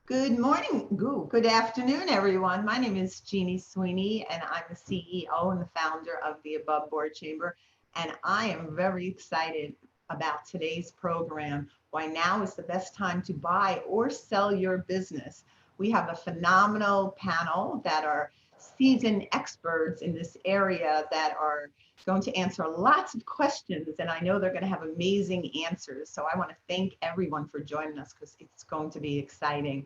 Good morning, good afternoon, everyone. My name is Jeannie Sweeney, and I'm the CEO and the founder of the Above Board Chamber. And I am very excited about today's program, Why Now is the Best Time to Buy or Sell Your Business. We have a phenomenal panel that are seasoned experts in this area that are going to answer lots of questions, and I know they're going to have amazing answers. So I want to thank everyone for joining us because it's going to be exciting.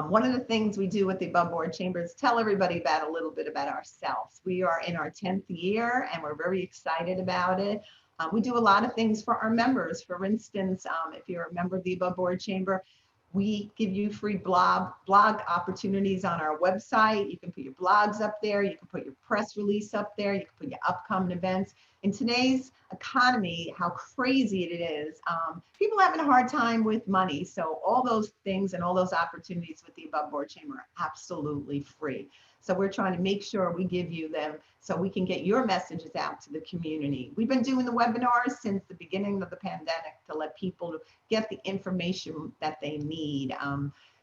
One of the things we do with the Above Board Chamber is tell everybody about a little bit about ourselves. We are in our 10th year and we're very excited about it. We do a lot of things for our members. For instance, if you're a member of the Above Board Chamber, we give you free blog opportunities on our website. You can put your blogs up there. You can put your press release up there. You can put your upcoming events. In today's economy, how crazy it is, people are having a hard time with money. So all those things and all those opportunities with the Above Board Chamber are absolutely free. So we're trying to make sure we give you them so we can get your messages out to the community. We've been doing the webinars since the beginning of the pandemic to let people get the information that they need.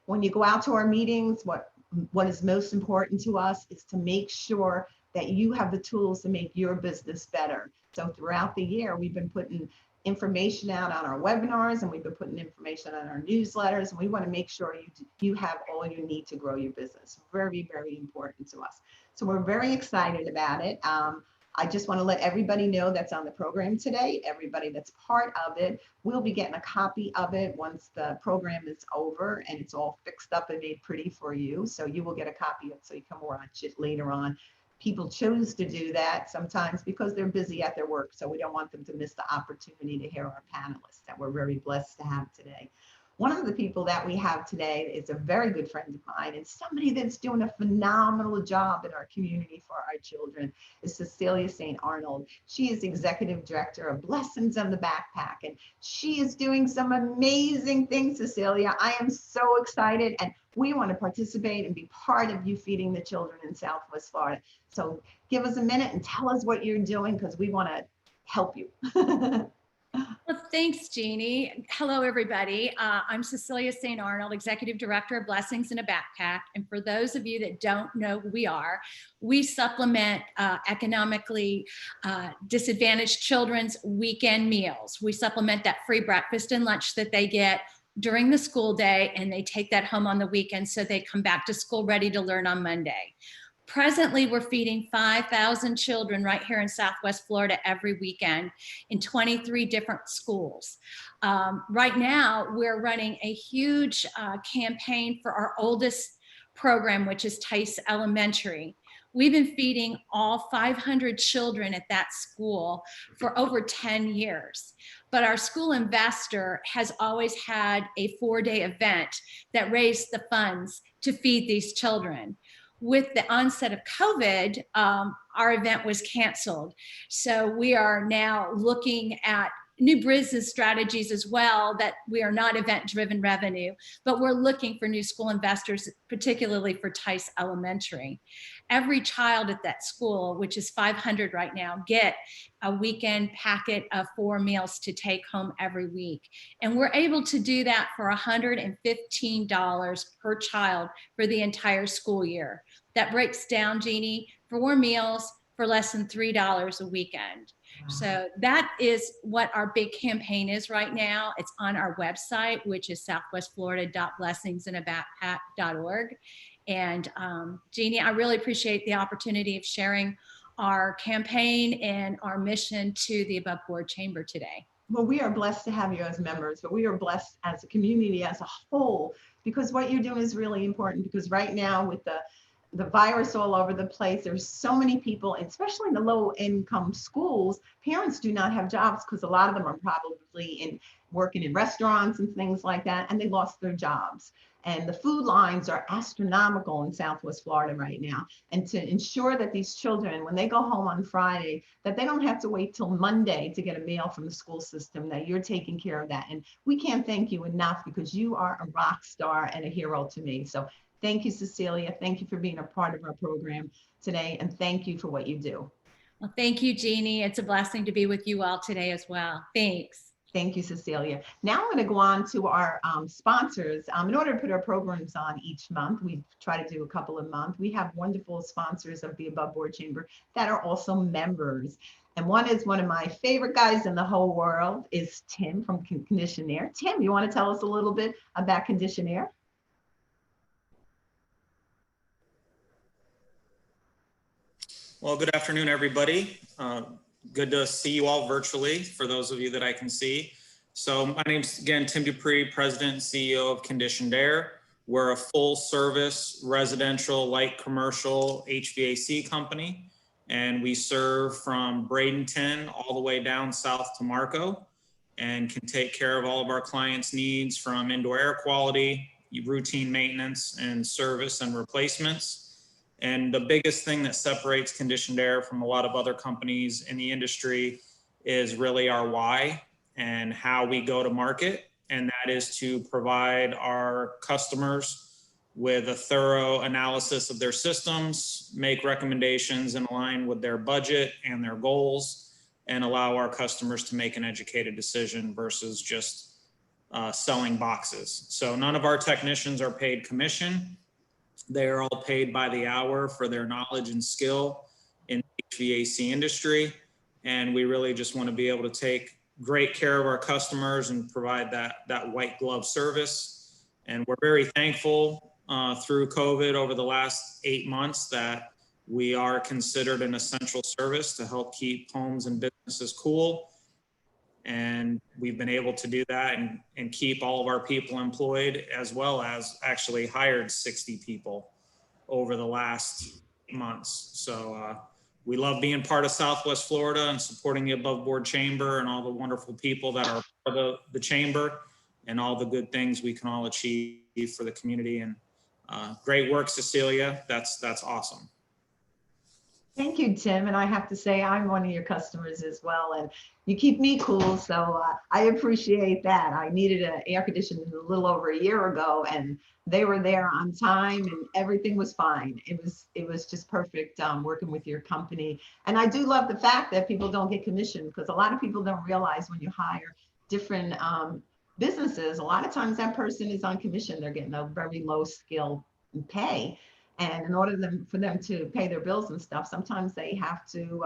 When you go out to our meetings, what is most important to us is to make sure that you have the tools to make your business better. So throughout the year, we've been putting information out on our webinars and we've been putting information on our newsletters, and we want to make sure you have all you need to grow your business. Very, very important to us. So we're very excited about it. I just want to let everybody know that's on the program today, everybody that's part of it, will be getting a copy of it once the program is over and it's all fixed up and made pretty for you. So you will get a copy of it so you can watch it later on. People choose to do that sometimes because they're busy at their work. So we don't want them to miss the opportunity to hear our panelists that we're very blessed to have today. One of the people that we have today is a very good friend of mine and somebody that's doing a phenomenal job in our community for our children is Cecilia St. Arnold. She is Executive Director of Blessings in the Backpack, and she is doing some amazing things, Cecilia. I am so excited, and we want to participate and be part of you feeding the children in Southwest Florida. So give us a minute and tell us what you're doing because we want to help you. Well, thanks, Jeannie. Hello, everybody. I'm Cecilia St. Arnold, Executive Director of Blessings in a Backpack. And for those of you that don't know who we are, we supplement economically disadvantaged children's weekend meals. We supplement that free breakfast and lunch that they get during the school day, and they take that home on the weekend so they come back to school ready to learn on Monday. Presently, we're feeding 5,000 children right here in Southwest Florida every weekend in 23 different schools. Right now, we're running a huge campaign for our oldest program, which is Tice Elementary. We've been feeding all 500 children at that school for over 10 years. But our school investor has always had a 4-day event that raised the funds to feed these children. With the onset of COVID, our event was canceled. So we are now looking at new business strategies as well, that we are not event-driven revenue, but we're looking for new school investors, particularly for Tice Elementary. Every child at that school, which is 500 right now, get a weekend packet of 4 meals to take home every week. And we're able to do that for $115 per child for the entire school year. That breaks down, Jeannie, 4 meals for less than $3 a weekend. Wow. So that is what our big campaign is right now. It's on our website, which is southwestflorida.blessingsinAbackpack.org. And Jeannie, I really appreciate the opportunity of sharing our campaign and our mission to the Above Board Chamber today. Well, we are blessed to have you as members, but we are blessed as a community as a whole, because what you're doing is really important. Because right now with the virus all over the place, there's so many people, especially in the low income schools, parents do not have jobs because a lot of them are probably working in restaurants and things like that, and they lost their jobs. And the food lines are astronomical in Southwest Florida right now. And to ensure that these children, when they go home on Friday, that they don't have to wait till Monday to get a mail from the school system, that you're taking care of that. And we can't thank you enough because you are a rock star and a hero to me. So thank you, Cecilia. Thank you for being a part of our program today. And thank you for what you do. Well, thank you, Jeannie. It's a blessing to be with you all today as well. Thanks. Thank you, Cecilia. Now I'm going to go on to our sponsors. In order to put our programs on each month, we try to do a couple a month. We have wonderful sponsors of the Above Board Chamber that are also members. And one is one of my favorite guys in the whole world is Tim from Conditionaire. Tim, you want to tell us a little bit about Conditionaire? Well, good afternoon, everybody. Good to see you all virtually, for those of you that I can see. So my name's, again, Tim Dupree, President and CEO of Conditioned Air. We're a full-service residential, light commercial HVAC company, and we serve from Bradenton all the way down south to Marco, and can take care of all of our clients' needs from indoor air quality, routine maintenance, and service and replacements. And the biggest thing that separates Conditioned Air from a lot of other companies in the industry is really our why and how we go to market. And that is to provide our customers with a thorough analysis of their systems, make recommendations in line with their budget and their goals, and allow our customers to make an educated decision versus just selling boxes. So none of our technicians are paid commission. They are all paid by the hour for their knowledge and skill in the HVAC industry. And we really just want to be able to take great care of our customers and provide that white glove service. And we're very thankful through COVID over the last 8 months that we are considered an essential service to help keep homes and businesses cool. And we've been able to do that and keep all of our people employed, as well as actually hired 60 people over the last months. So we love being part of Southwest Florida and supporting the Above Board Chamber and all the wonderful people that are part of the chamber and all the good things we can all achieve for the community. And great work, Cecilia. That's awesome. Thank you, Tim. And I have to say, I'm one of your customers as well. And you keep me cool. So I appreciate that. I needed an air conditioner a little over a year ago, and they were there on time and everything was fine. It was just perfect working with your company. And I do love the fact that people don't get commission, because a lot of people don't realize when you hire different businesses, a lot of times that person is on commission. They're getting a very low skill pay. And in order for them to pay their bills and stuff, sometimes they have to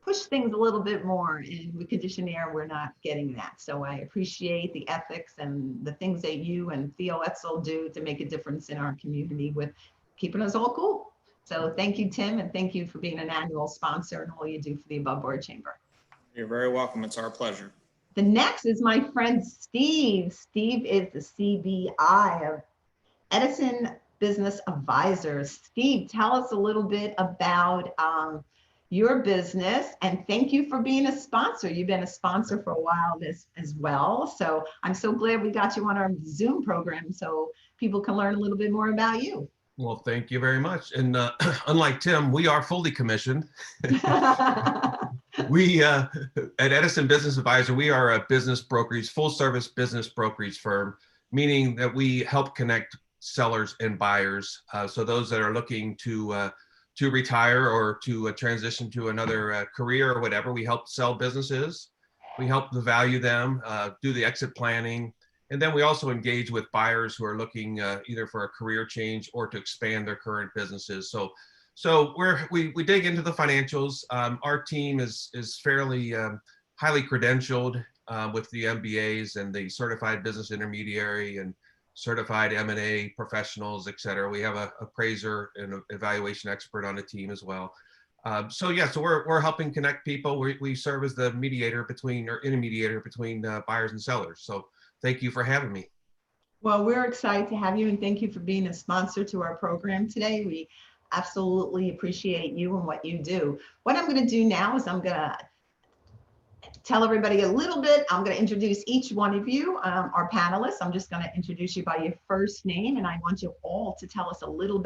push things a little bit more. And with Conditionaire, we're not getting that. So I appreciate the ethics and the things that you and Theo Etzel do to make a difference in our community with keeping us all cool. So thank you, Tim, and thank you for being an annual sponsor and all you do for the Above Board Chamber. You're very welcome. It's our pleasure. The next is my friend Steve. Steve is the CBI of Edison Business Advisors. Steve, tell us a little bit about your business, and thank you for being a sponsor. You've been a sponsor for a while as well. So I'm so glad we got you on our Zoom program so people can learn a little bit more about you. Well, thank you very much. And unlike Tim, we are fully commissioned. We at Edison Business Advisor, we are a business brokerage, full service business brokerage firm, meaning that we help connect sellers and buyers. So those that are looking to retire or to transition to another career or whatever, we help sell businesses. We help to value them, do the exit planning. And then we also engage with buyers who are looking either for a career change or to expand their current businesses. So we dig into the financials. Our team is fairly highly credentialed with the MBAs and the certified business intermediary and certified M&A professionals, et cetera. We have a appraiser and an evaluation expert on the team as well. So we're helping connect people. We serve as the mediator between, or intermediator between buyers and sellers. So thank you for having me. Well, we're excited to have you, and thank you for being a sponsor to our program today. We absolutely appreciate you and what you do. What I'm going to do now is I'm going to tell everybody a little bit. I'm going to introduce each one of you, our panelists. I'm just going to introduce you by your first name, and I want you all to tell us a little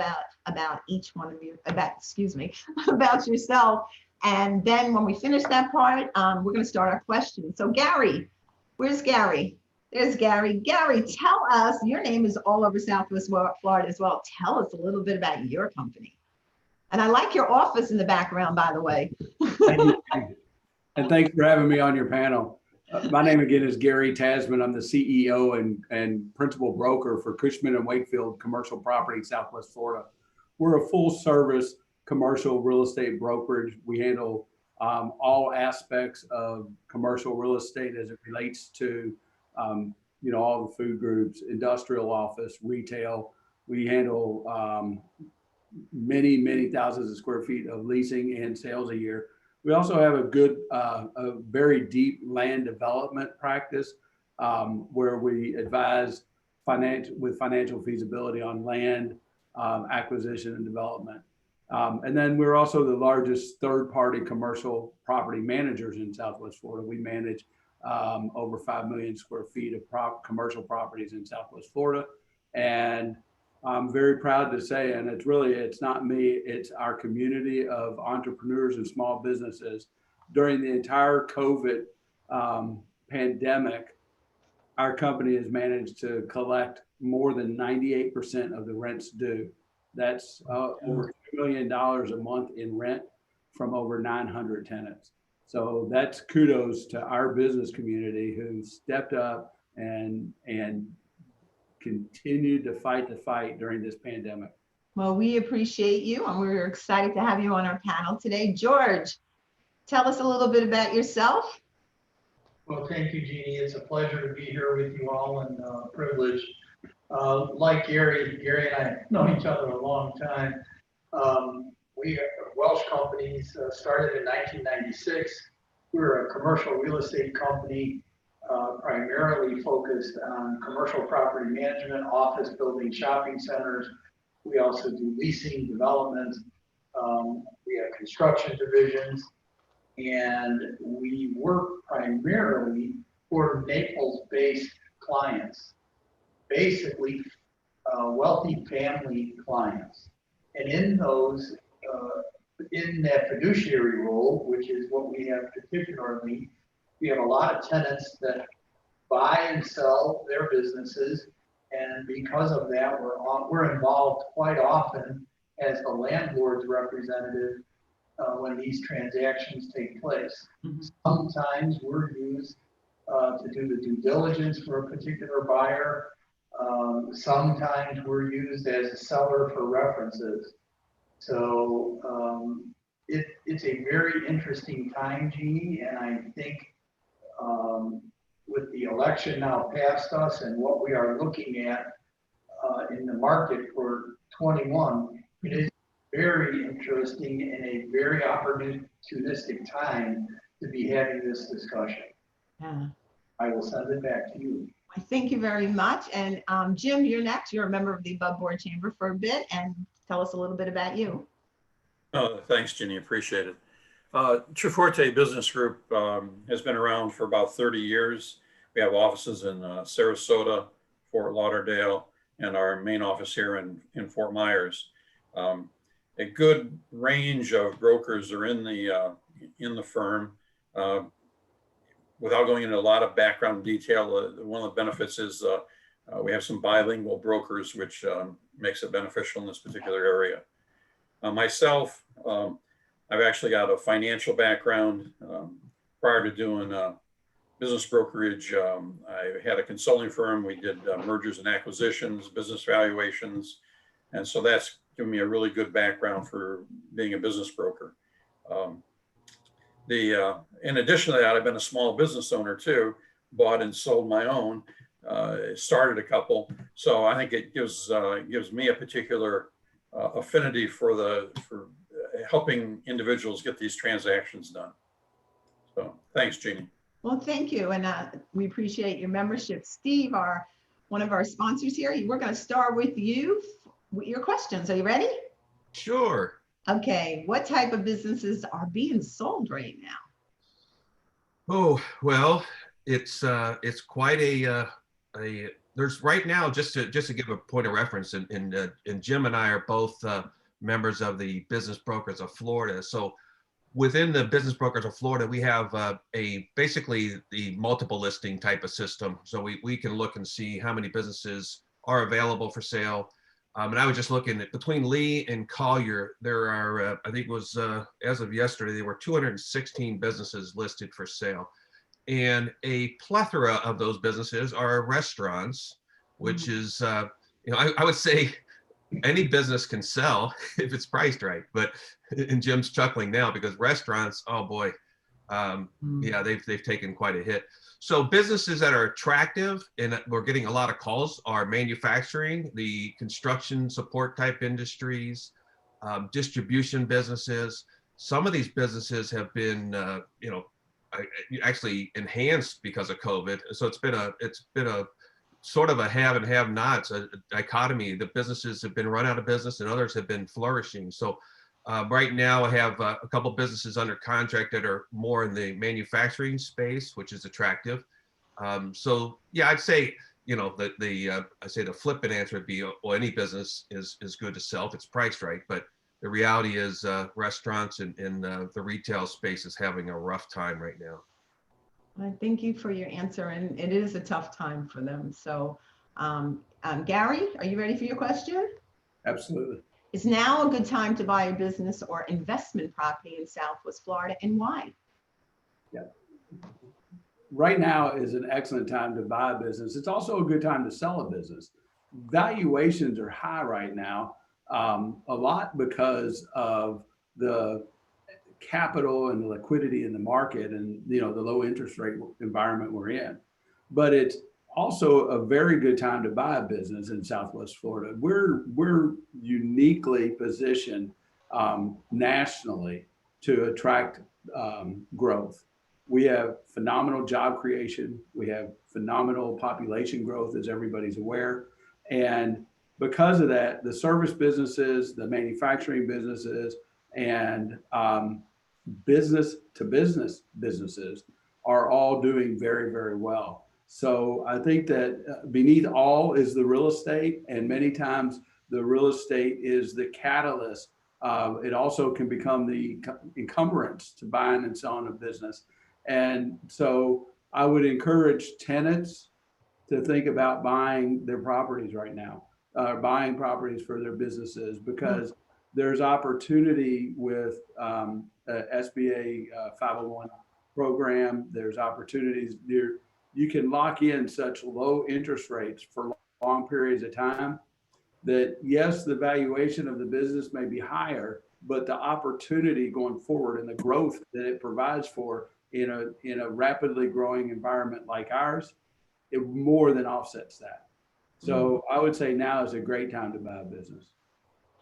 about each one of you, about yourself. And then when we finish that part, we're going to start our questions. So Gary, where's Gary? There's Gary. Gary, tell us, your name is all over Southwest Florida as well. Tell us a little bit about your company. And I like your office in the background, by the way. Thank you. And thanks for having me on your panel. My name again is Gary Tasman. I'm the CEO and principal broker for Cushman & Wakefield Commercial Property, Southwest Florida. We're a full service commercial real estate brokerage. We handle all aspects of commercial real estate as it relates to, all the food groups, industrial, office, retail. We handle many, many thousands of square feet of leasing and sales a year. We also have a very deep land development practice where we advise with financial feasibility on land acquisition and development. And then we're also the largest third-party commercial property managers in Southwest Florida. We manage over 5 million square feet of commercial properties in Southwest Florida. And I'm very proud to say, and it's not me, it's our community of entrepreneurs and small businesses. During the entire COVID pandemic, our company has managed to collect more than 98% of the rents due. That's over $2 million a month in rent from over 900 tenants. So that's kudos to our business community who stepped up and continued to fight the fight during this pandemic. Well, we appreciate you and we're excited to have you on our panel today. George, tell us a little bit about yourself. Well, thank you, Jeannie. It's a pleasure to be here with you all and a privilege. Like Gary and I know each other a long time. We are Welsh companies, started in 1996. We're a commercial real estate company, primarily focused on commercial property management, office building, shopping centers. We also do leasing, development. We have construction divisions, and we work primarily for Naples-based clients, basically wealthy family clients. And in those, in that fiduciary role, which is what we have particularly, we have a lot of tenants that buy and sell their businesses, and because of that, we're involved quite often as the landlord's representative when these transactions take place. Mm-hmm. Sometimes we're used to do the due diligence for a particular buyer. Sometimes we're used as a seller for references. So it's a very interesting time, Jeannie, and I think with the election now past us and what we are looking at in the market for 21, it is very interesting and a very opportunistic time to be having this discussion. Yeah. I will send it back to you. Thank you very much. And Jim, you're next. You're a member of the Above Board Chamber for a bit, and tell us a little bit about you. Oh, thanks, Ginny. Appreciate it. Truforte Business Group has been around for about 30 years. We have offices in Sarasota, Fort Lauderdale, and our main office here in Fort Myers. A good range of brokers are in the firm. Without going into a lot of background detail, one of the benefits is we have some bilingual brokers, which makes it beneficial in this particular area. Myself, I've actually got a financial background. Prior to doing business brokerage, I had a consulting firm. We did mergers and acquisitions, business valuations. And so that's given me a really good background for being a business broker. In addition to that, I've been a small business owner too, bought and sold my own, started a couple. So I think it gives me a particular affinity for helping individuals get these transactions done. So thanks, Jeannie. Well, thank you. And we appreciate your membership. Steve, one of our sponsors here, we're going to start with you. Your questions. Are you ready? Sure. Okay. What type of businesses are being sold right now? Oh, well, it's quite there's right now, just to give a point of reference, and Jim and I are both members of the Business Brokers of Florida. So within the Business Brokers of Florida, we have basically the multiple listing type of system. So we can look and see how many businesses are available for sale. And I was just looking at between Lee and Collier, there are, I think it was as of yesterday, there were 216 businesses listed for sale. And a plethora of those businesses are restaurants, which is, I would say any business can sell if it's priced right. But and Jim's chuckling now because restaurants, oh boy, yeah, they've taken quite a hit. So businesses that are attractive and we're getting a lot of calls are manufacturing, the construction support type industries, distribution businesses. Some of these businesses have been, actually enhanced because of COVID. So it's been a sort of a have and have nots, a dichotomy. The businesses have been run out of business and others have been flourishing. So right now I have a couple businesses under contract that are more in the manufacturing space, which is attractive. So yeah, I'd say, I say the flippant answer would be, well, any business is good to sell if it's priced right. But the reality is restaurants and the retail space is having a rough time right now. Thank you for your answer, and it is a tough time for them. So, Gary, are you ready for your question? Absolutely. Is now a good time to buy a business or investment property in Southwest Florida, and why? Yeah. Right now is an excellent time to buy a business. It's also a good time to sell a business. Valuations are high right now, a lot because of the capital and the liquidity in the market and the low interest rate environment we're in. But it's also a very good time to buy a business in Southwest Florida. We're uniquely positioned nationally to attract growth. We have phenomenal job creation. We have phenomenal population growth, as everybody's aware. And because of that, the service businesses, the manufacturing businesses, and business to business businesses are all doing very, very well. So I think that beneath all is the real estate, and many times the real estate is the catalyst. It also can become the encumbrance to buying and selling a business. And so I would encourage tenants to think about buying their properties right now, buying properties for their businesses, because there's opportunity with SBA 501 program. There's opportunities there. You can lock in such low interest rates for long periods of time that, yes, the valuation of the business may be higher, but the opportunity going forward and the growth that it provides for in a rapidly growing environment like ours, it more than offsets that. So I would say now is a great time to buy a business.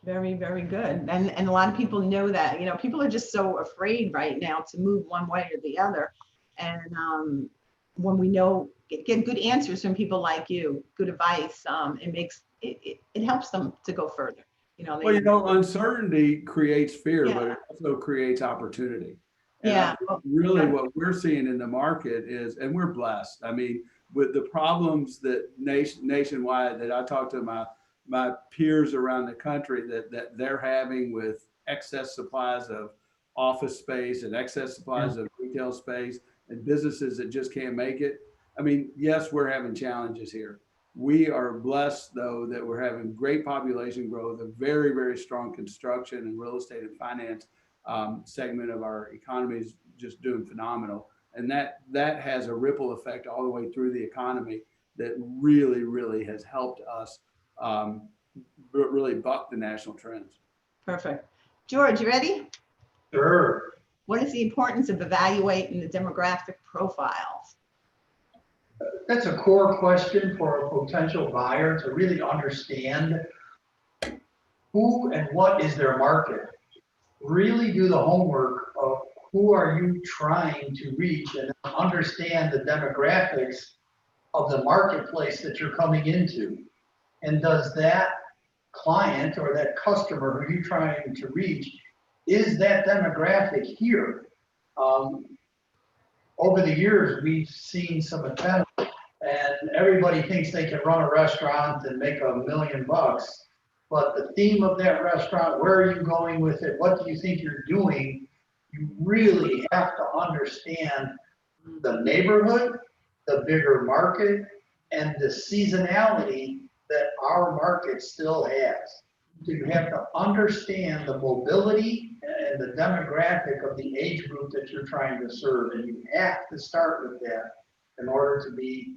Very, very good. And a lot of people know that, people are just so afraid right now to move one way or the other. And when we get good answers from people like you, good advice, it helps them to go further. Uncertainty creates fear, Yeah. but it also creates opportunity. And Yeah. Really what we're seeing in the market is, and we're blessed. I mean, with the problems that nationwide that I talk to my peers around the country that they're having with excess supplies of office space and excess supplies of retail space and businesses that just can't make it. I mean, yes, we're having challenges here. We are blessed, though, that we're having great population growth, a very, very strong construction and real estate and finance segment of our economy is just doing phenomenal. And that has a ripple effect all the way through the economy that really, really has helped us really buck the national trends. Perfect. George, you ready? Sure. What is the importance of evaluating the demographic profiles? That's a core question for a potential buyer to really understand who and what is their market. Really do the homework of who are you trying to reach and understand the demographics of the marketplace that you're coming into. And does that client or that customer who you're trying to reach, is that demographic here? Over the years, we've seen some attempts, and everybody thinks they can run a restaurant and make $1 million. But the theme of that restaurant, where are you going with it? What do you think you're doing? You really have to understand the neighborhood, the bigger market, and the seasonality that our market still has. you have to understand the mobility and the demographic of the age group that you're trying to serve. And you have to start with that in order to be,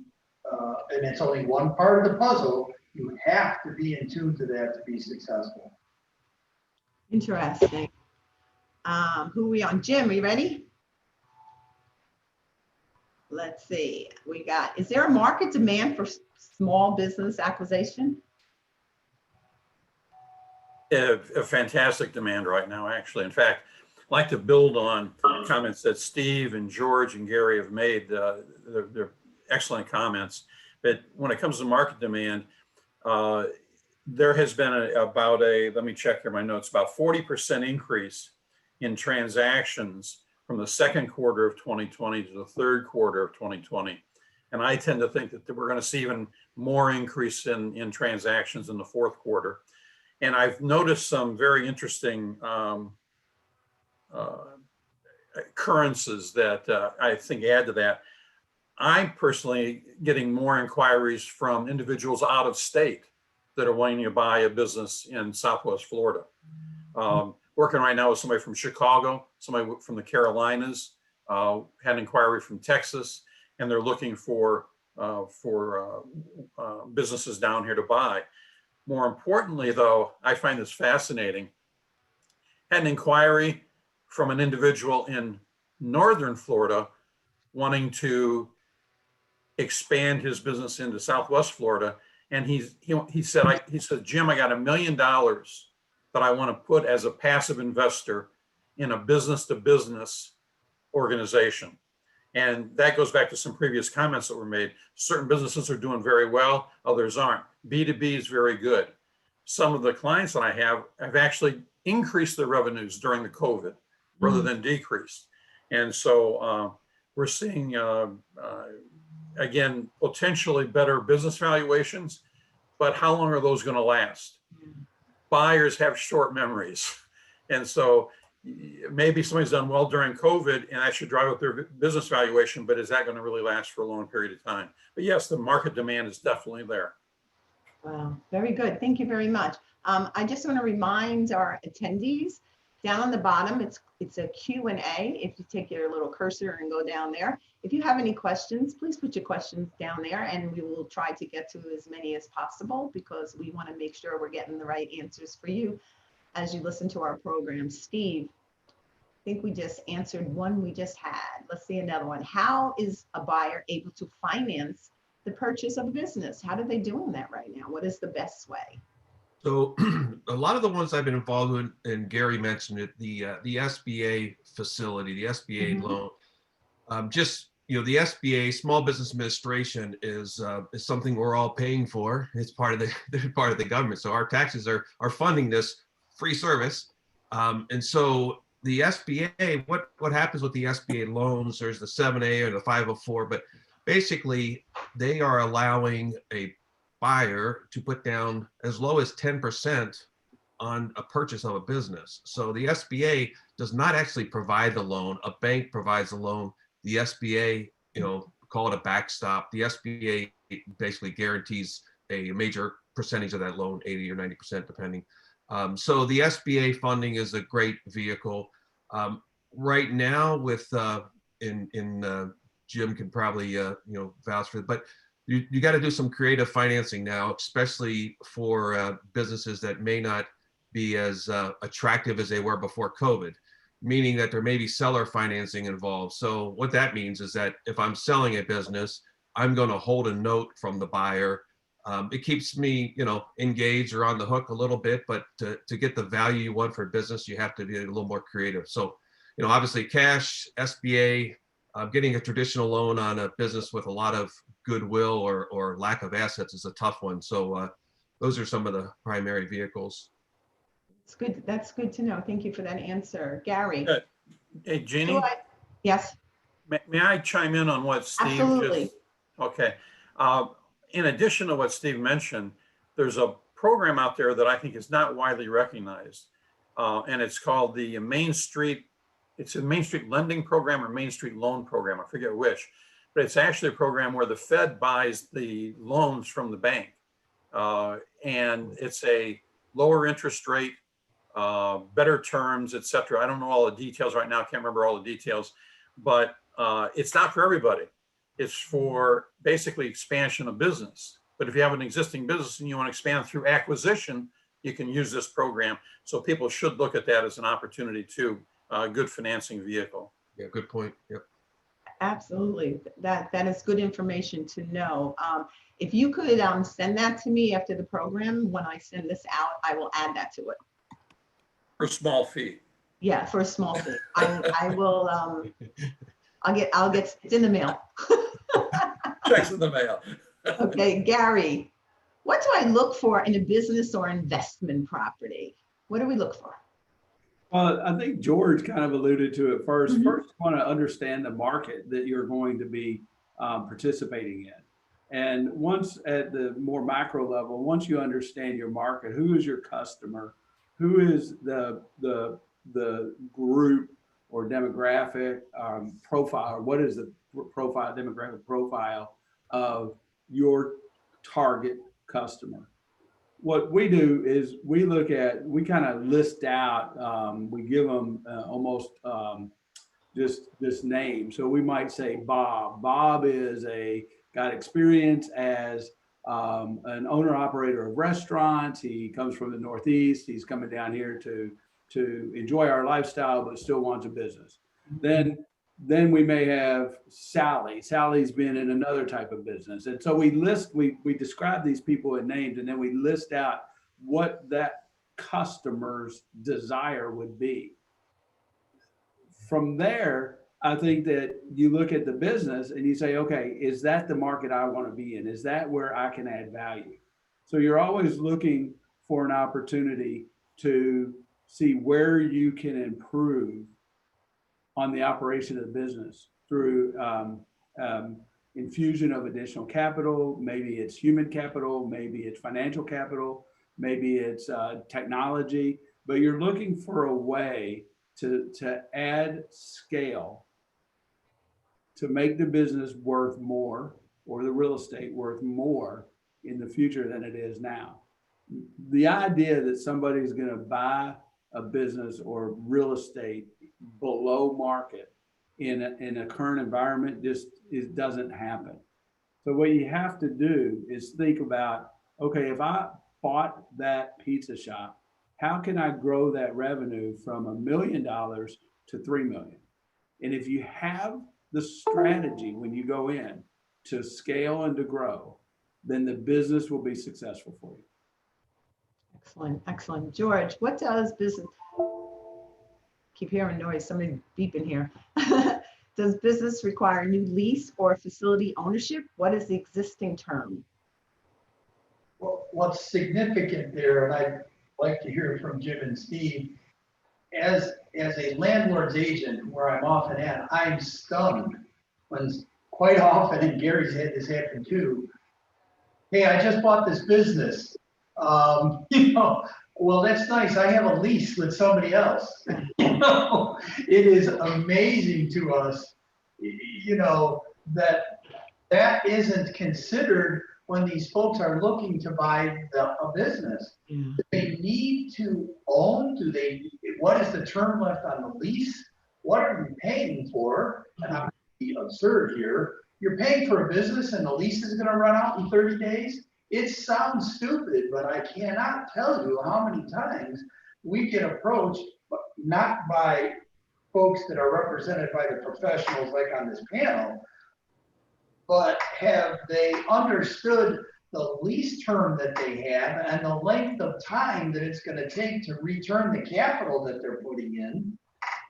and it's only one part of the puzzle. You have to be in tune to that to be successful. Interesting. Who are we on? Jim, are you ready? Let's see. Is there a market demand for small business acquisition? A fantastic demand right now, actually. In fact, I'd like to build on comments that Steve and George and Gary have made. They're excellent comments. But when it comes to market demand, there has been let me check here my notes, about 40% increase in transactions from the second quarter of 2020 to the third quarter of 2020. And I tend to think that we're going to see even more increase in transactions in the fourth quarter. And I've noticed some very interesting occurrences that I think add to that. I'm personally getting more inquiries from individuals out of state that are wanting to buy a business in Southwest Florida. Working right now with somebody from Chicago, somebody from the Carolinas, had an inquiry from Texas, and they're looking for businesses down here to buy. More importantly, though, I find this fascinating. Had an inquiry from an individual in Northern Florida wanting to expand his business into Southwest Florida. And he said, Jim, I got $1 million that I want to put as a passive investor in a business-to-business organization. And that goes back to some previous comments that were made. Certain businesses are doing very well, others aren't. B2B is very good. Some of the clients that I have actually increased their revenues during the COVID rather than decreased. And so we're seeing, again, potentially better business valuations, but how long are those going to last? Buyers have short memories. And so maybe somebody's done well during COVID and that should drive up their business valuation, but is that going to really last for a long period of time? But yes, the market demand is definitely there. Wow, very good. Thank you very much. I just want to remind our attendees down on the bottom, it's a Q&A. If you take your little cursor and go down there, if you have any questions, please put your questions down there and we will try to get to as many as possible because we want to make sure we're getting the right answers for you as you listen to our program. Steve, I think we just answered one we just had. Let's see another one. How is a buyer able to finance the purchase of a business? How are they doing that right now? What is the best way? So a lot of the ones I've been involved with, and Gary mentioned it, the SBA facility, the SBA loan, the SBA, Small Business Administration, is something we're all paying for. It's part of the government. So our taxes are funding this free service. And so the SBA, what happens with the SBA loans? There's the 7A or the 504, but basically they are allowing a buyer to put down as low as 10% on a purchase of a business. So the SBA does not actually provide the loan. A bank provides the loan. The SBA, call it a backstop. The SBA basically guarantees a major percentage of that loan, 80 or 90% depending. So the SBA funding is a great vehicle. Right now with, Jim can probably, vouch for it, but you got to do some creative financing now, especially for businesses that may not be as attractive as they were before COVID, meaning that there may be seller financing involved. So what that means is that if I'm selling a business, I'm going to hold a note from the buyer. It keeps me, engaged or on the hook a little bit, but to get the value you want for a business, you have to be a little more creative. So, obviously cash, SBA, getting a traditional loan on a business with a lot of goodwill or lack of assets is a tough one. So those are some of the primary vehicles. It's good. That's good to know. Thank you for that answer. Gary. Hey, Jeannie, Yes. may I chime in on what Steve Absolutely. just? Okay. In addition to what Steve mentioned, there's a program out there that I think is not widely recognized, and it's called the Main Street. It's a Main Street Lending Program or Main Street Loan Program. I forget which, but it's actually a program where the Fed buys the loans from the bank, and it's a lower interest rate, better terms, et cetera. I don't know all the details right now. I can't remember all the details, but it's not for everybody. It's for basically expansion of business. But if you have an existing business and you want to expand through acquisition, you can use this program. So people should look at that as an opportunity too, a good financing vehicle. Yeah, good point. Yep. Absolutely. That is good information to know. If you could send that to me after the program, when I send this out, I will add that to it. For a small fee. Yeah, for a small fee. I will, I'll get, it's in the mail. Checks in the mail. Okay, Gary, what do I look for in a business or investment property? What do we look for? Well, I think George kind of alluded to it first. Mhm. First, you want to understand the market that you're going to be participating in. And once at the more macro level, once you understand your market, who is your customer, who is the group or demographic profile, what is the demographic profile of your target customer? What we do is we kind of list out, we give them almost just this name. So we might say Bob. Bob is got experience as an owner operator of restaurants. He comes from the Northeast. He's coming down here to enjoy our lifestyle, but still wants a business. Then we may have Sally. Sally's been in another type of business. And so we describe these people in names, and then we list out what that customer's desire would be. From there, I think that you look at the business and you say, okay, is that the market I want to be in? Is that where I can add value? So you're always looking for an opportunity to see where you can improve on the operation of the business through infusion of additional capital. Maybe it's human capital, maybe it's financial capital, maybe it's technology, but you're looking for a way to add scale to make the business worth more, or the real estate worth more in the future than it is now. The idea that somebody's going to buy a business or real estate below market in a current environment doesn't happen. So what you have to do is think about, okay, if I bought that pizza shop, how can I grow that revenue from $1 million to $3 million? And if you have the strategy when you go in to scale and to grow, then the business will be successful for you. Excellent, excellent. George, what does business, keep hearing noise, somebody beeping here. Does business require new lease or facility ownership? What is the existing term? Well, what's significant there, and I'd like to hear from Jim and Steve, as a landlord's agent where I'm often at, I'm stunned when quite often, and Gary's had this happen too, hey, I just bought this business. Well, that's nice. I have a lease with somebody else. It is amazing to us, that isn't considered when these folks are looking to buy a business. Yeah. Do they need to own? What is the term left on the lease? What are you paying for? And I'm being absurd here. You're paying for a business and the lease is going to run out in 30 days? It sounds stupid, but I cannot tell you how many times we get approached, not by folks that are represented by the professionals like on this panel, but have they understood the lease term that they have and the length of time that it's going to take to return the capital that they're putting in?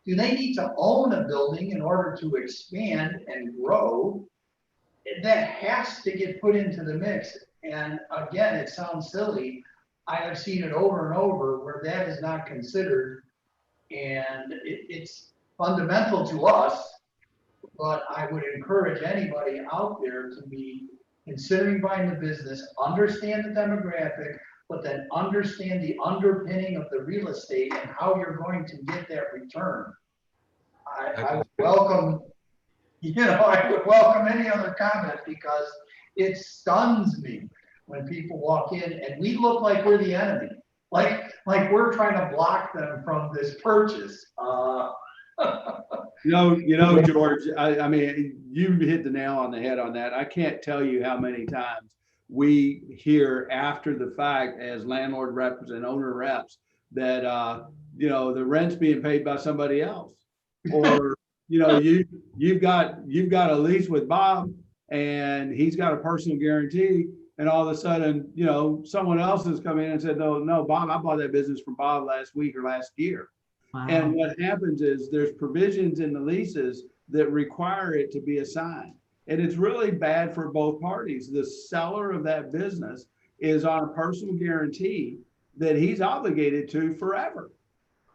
Do they need to own a building in order to expand and grow? That has to get put into the mix. And again, it sounds silly. I have seen it over and over where that is not considered. And it's fundamental to us, but I would encourage anybody out there to be considering buying the business, understand the demographic, but then understand the underpinning of the real estate and how you're going to get that return. I would welcome, I would welcome any other comment, because it stuns me when people walk in and we look like we're the enemy. like we're trying to block them from this purchase. George, I mean, you hit the nail on the head on that. I can't tell you how many times we hear after the fact as landlord reps and owner reps that, the rent's being paid by somebody else. Or, you've got a lease with Bob and he's got a personal guarantee. And all of a sudden, someone else has come in and said, no, Bob, I bought that business from Bob last week or last year. Wow. And what happens is there's provisions in the leases that require it to be assigned. And it's really bad for both parties. The seller of that business is on a personal guarantee that he's obligated to forever.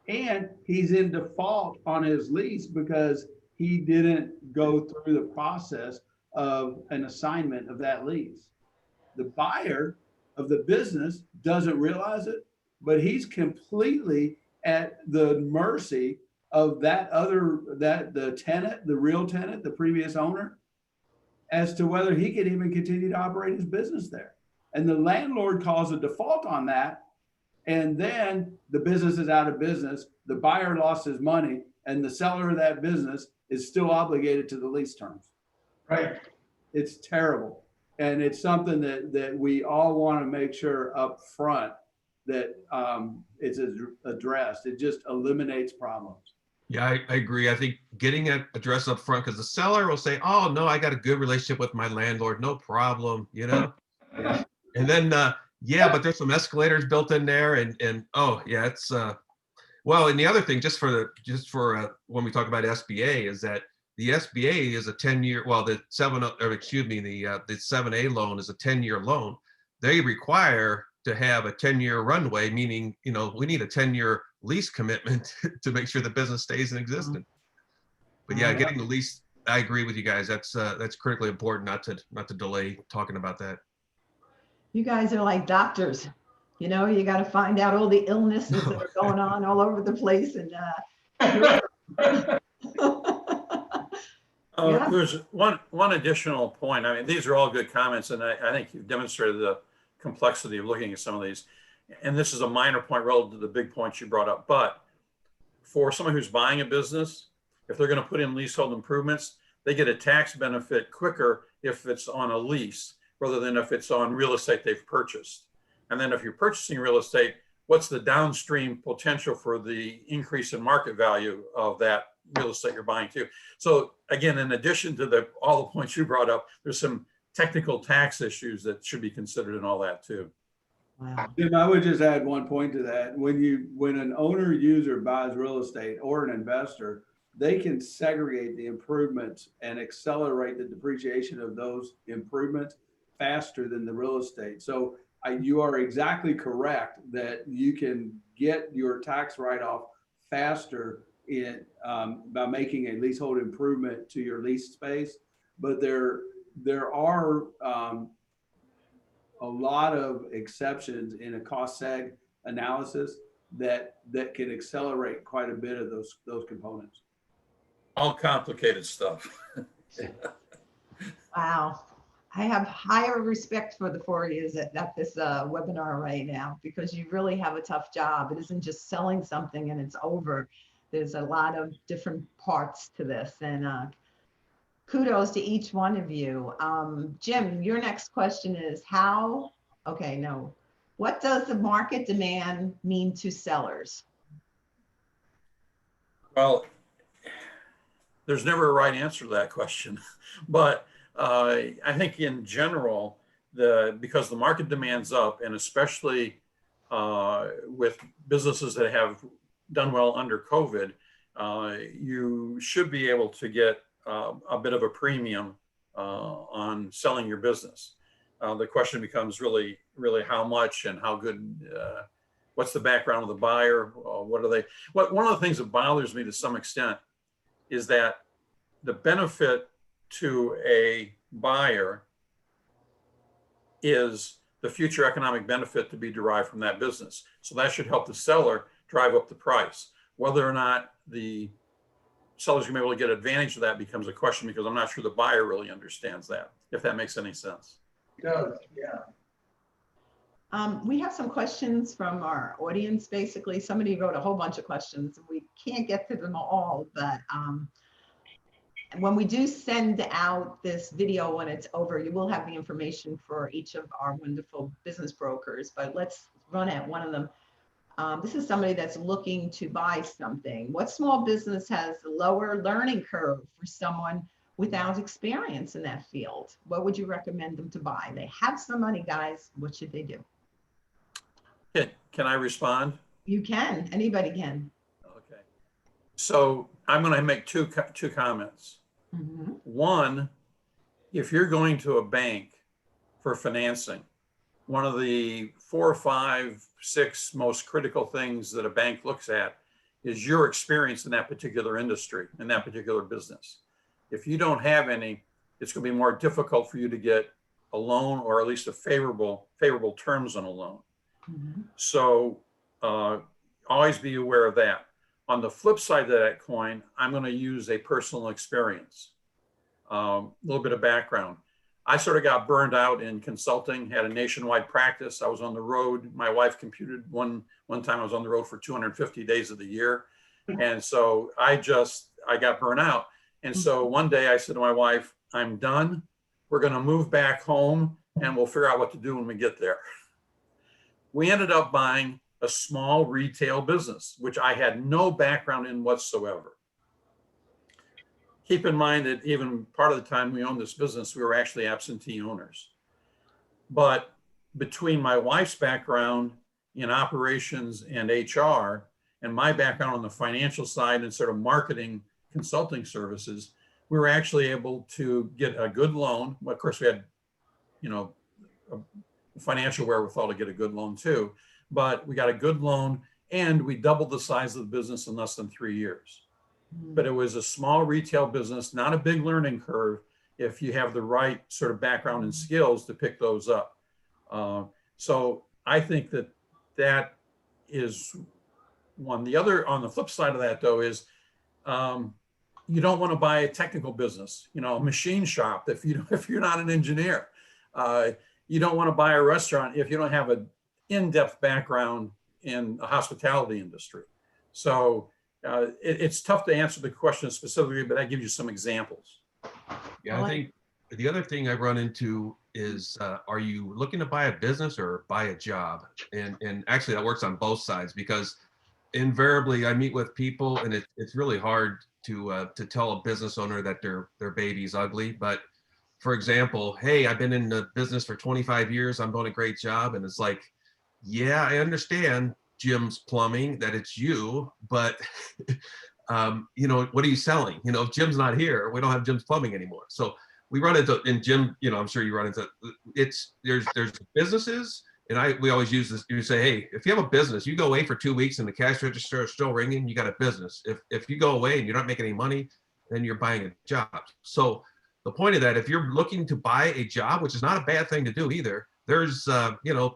And he's in default on his lease because he didn't go through the process of an assignment of that lease. The buyer of the business doesn't realize it, but he's completely at the mercy of the tenant, the real tenant, the previous owner, as to whether he can even continue to operate his business there. And the landlord calls a default on that. And then the business is out of business. The buyer lost his money and the seller of that business is still obligated to the lease terms. Right. It's terrible. And it's something that we all want to make sure up front that it's addressed. It just eliminates problems. Yeah, I agree. I think getting it addressed up front, because the seller will say, oh, no, I got a good relationship with my landlord, no problem, Yeah. And then, but there's some escalators built in there and oh, yeah, it's, well, and the other thing, just for when we talk about SBA is that the SBA is a 10-year, well, the 7A loan is a 10-year loan. They require to have a 10-year runway, meaning, we need a 10-year lease commitment to make sure the business stays in existence. But yeah, getting the lease, I agree with you guys. That's critically important, not to delay talking about that. You guys are like doctors. You got to find out all the illnesses that are going on all over the place. And yeah. There's one additional point. I mean, these are all good comments, and I think you've demonstrated the complexity of looking at some of these. And this is a minor point relative to the big points you brought up. But for someone who's buying a business, if they're going to put in leasehold improvements, they get a tax benefit quicker if it's on a lease rather than if it's on real estate they've purchased. And then if you're purchasing real estate, what's the downstream potential for the increase in market value of that real estate you're buying too? So again, in addition to all the points you brought up, there's some technical tax issues that should be considered in all that too. Wow. Jim, I would just add one point to that. When an owner user buys real estate or an investor, they can segregate the improvements and accelerate the depreciation of those improvements faster than the real estate. So you are exactly correct that you can get your tax write-off faster by making a leasehold improvement to your lease space. But there are a lot of exceptions in a cost seg analysis that can accelerate quite a bit of those components. All complicated stuff. Wow. I have higher respect for the 4 years at this webinar right now, because you really have a tough job. It isn't just selling something and it's over. There's a lot of different parts to this, and kudos to each one of you. Jim, your next question is what does the market demand mean to sellers? Well, there's never a right answer to that question, but I think in general, because the market demand's up, and especially with businesses that have done well under COVID, you should be able to get a bit of a premium on selling your business. The question becomes really how much and how good, what's the background of the buyer? One of the things that bothers me to some extent is that the benefit to a buyer is the future economic benefit to be derived from that business. So that should help the seller drive up the price. Whether or not the seller's gonna be able to get advantage of that becomes a question, because I'm not sure the buyer really understands that, if that makes any sense. It does, yeah. We have some questions from our audience, basically. Somebody wrote a whole bunch of questions. We can't get to them all, but when we do send out this video when it's over, you will have the information for each of our wonderful business brokers, but let's run at one of them. This is somebody that's looking to buy something. What small business has a lower learning curve for someone without experience in that field? What would you recommend them to buy? They have some money, guys. What should they do? Can I respond? You can. Anybody can. Okay. So I'm going to make two comments. Mhm. One, if you're going to a bank for financing, one of the 4, 5, 6 most critical things that a bank looks at is your experience in that particular industry, in that particular business. If you don't have any, it's going to be more difficult for you to get a loan, or at least a favorable terms on a loan. Mhm. So always be aware of that. On the flip side of that coin, I'm going to use a personal experience. A little bit of background. I sort of got burned out in consulting, had a nationwide practice. I was on the road. My wife computed one time I was on the road for 250 days of the year. And so I got burnt out. And so one day I said to my wife, I'm done. We're going to move back home and we'll figure out what to do when we get there. We ended up buying a small retail business, which I had no background in whatsoever. Keep in mind that even part of the time we owned this business, we were actually absentee owners. But between my wife's background in operations and HR and my background on the financial side and sort of marketing consulting services, we were actually able to get a good loan. Well, of course, we had, a financial wherewithal to get a good loan too, but we got a good loan and we doubled the size of the business in less than 3 years. But it was a small retail business, not a big learning curve if you have the right sort of background and skills to pick those up. So I think that is one. The other, on the flip side of that though, is you don't want to buy a technical business, a machine shop if you're not an engineer. You don't want to buy a restaurant if you don't have an in-depth background in the hospitality industry. So it's tough to answer the question specifically, but I give you some examples. Yeah, I think the other thing I run into is, are you looking to buy a business or buy a job? And actually that works on both sides, because invariably I meet with people and it's really hard to tell a business owner that their baby's ugly. But for example, hey, I've been in the business for 25 years. I'm doing a great job. And it's like, yeah, I understand, Jim's Plumbing, that it's you, but what are you selling? If Jim's not here, we don't have Jim's Plumbing anymore. So we run into, and Jim, I'm sure you run into, there's businesses, and we always use this. You say, hey, if you have a business, you go away for 2 weeks and the cash register is still ringing, you got a business. If you go away and you're not making any money, then you're buying a job. So the point of that, if you're looking to buy a job, which is not a bad thing to do either, there's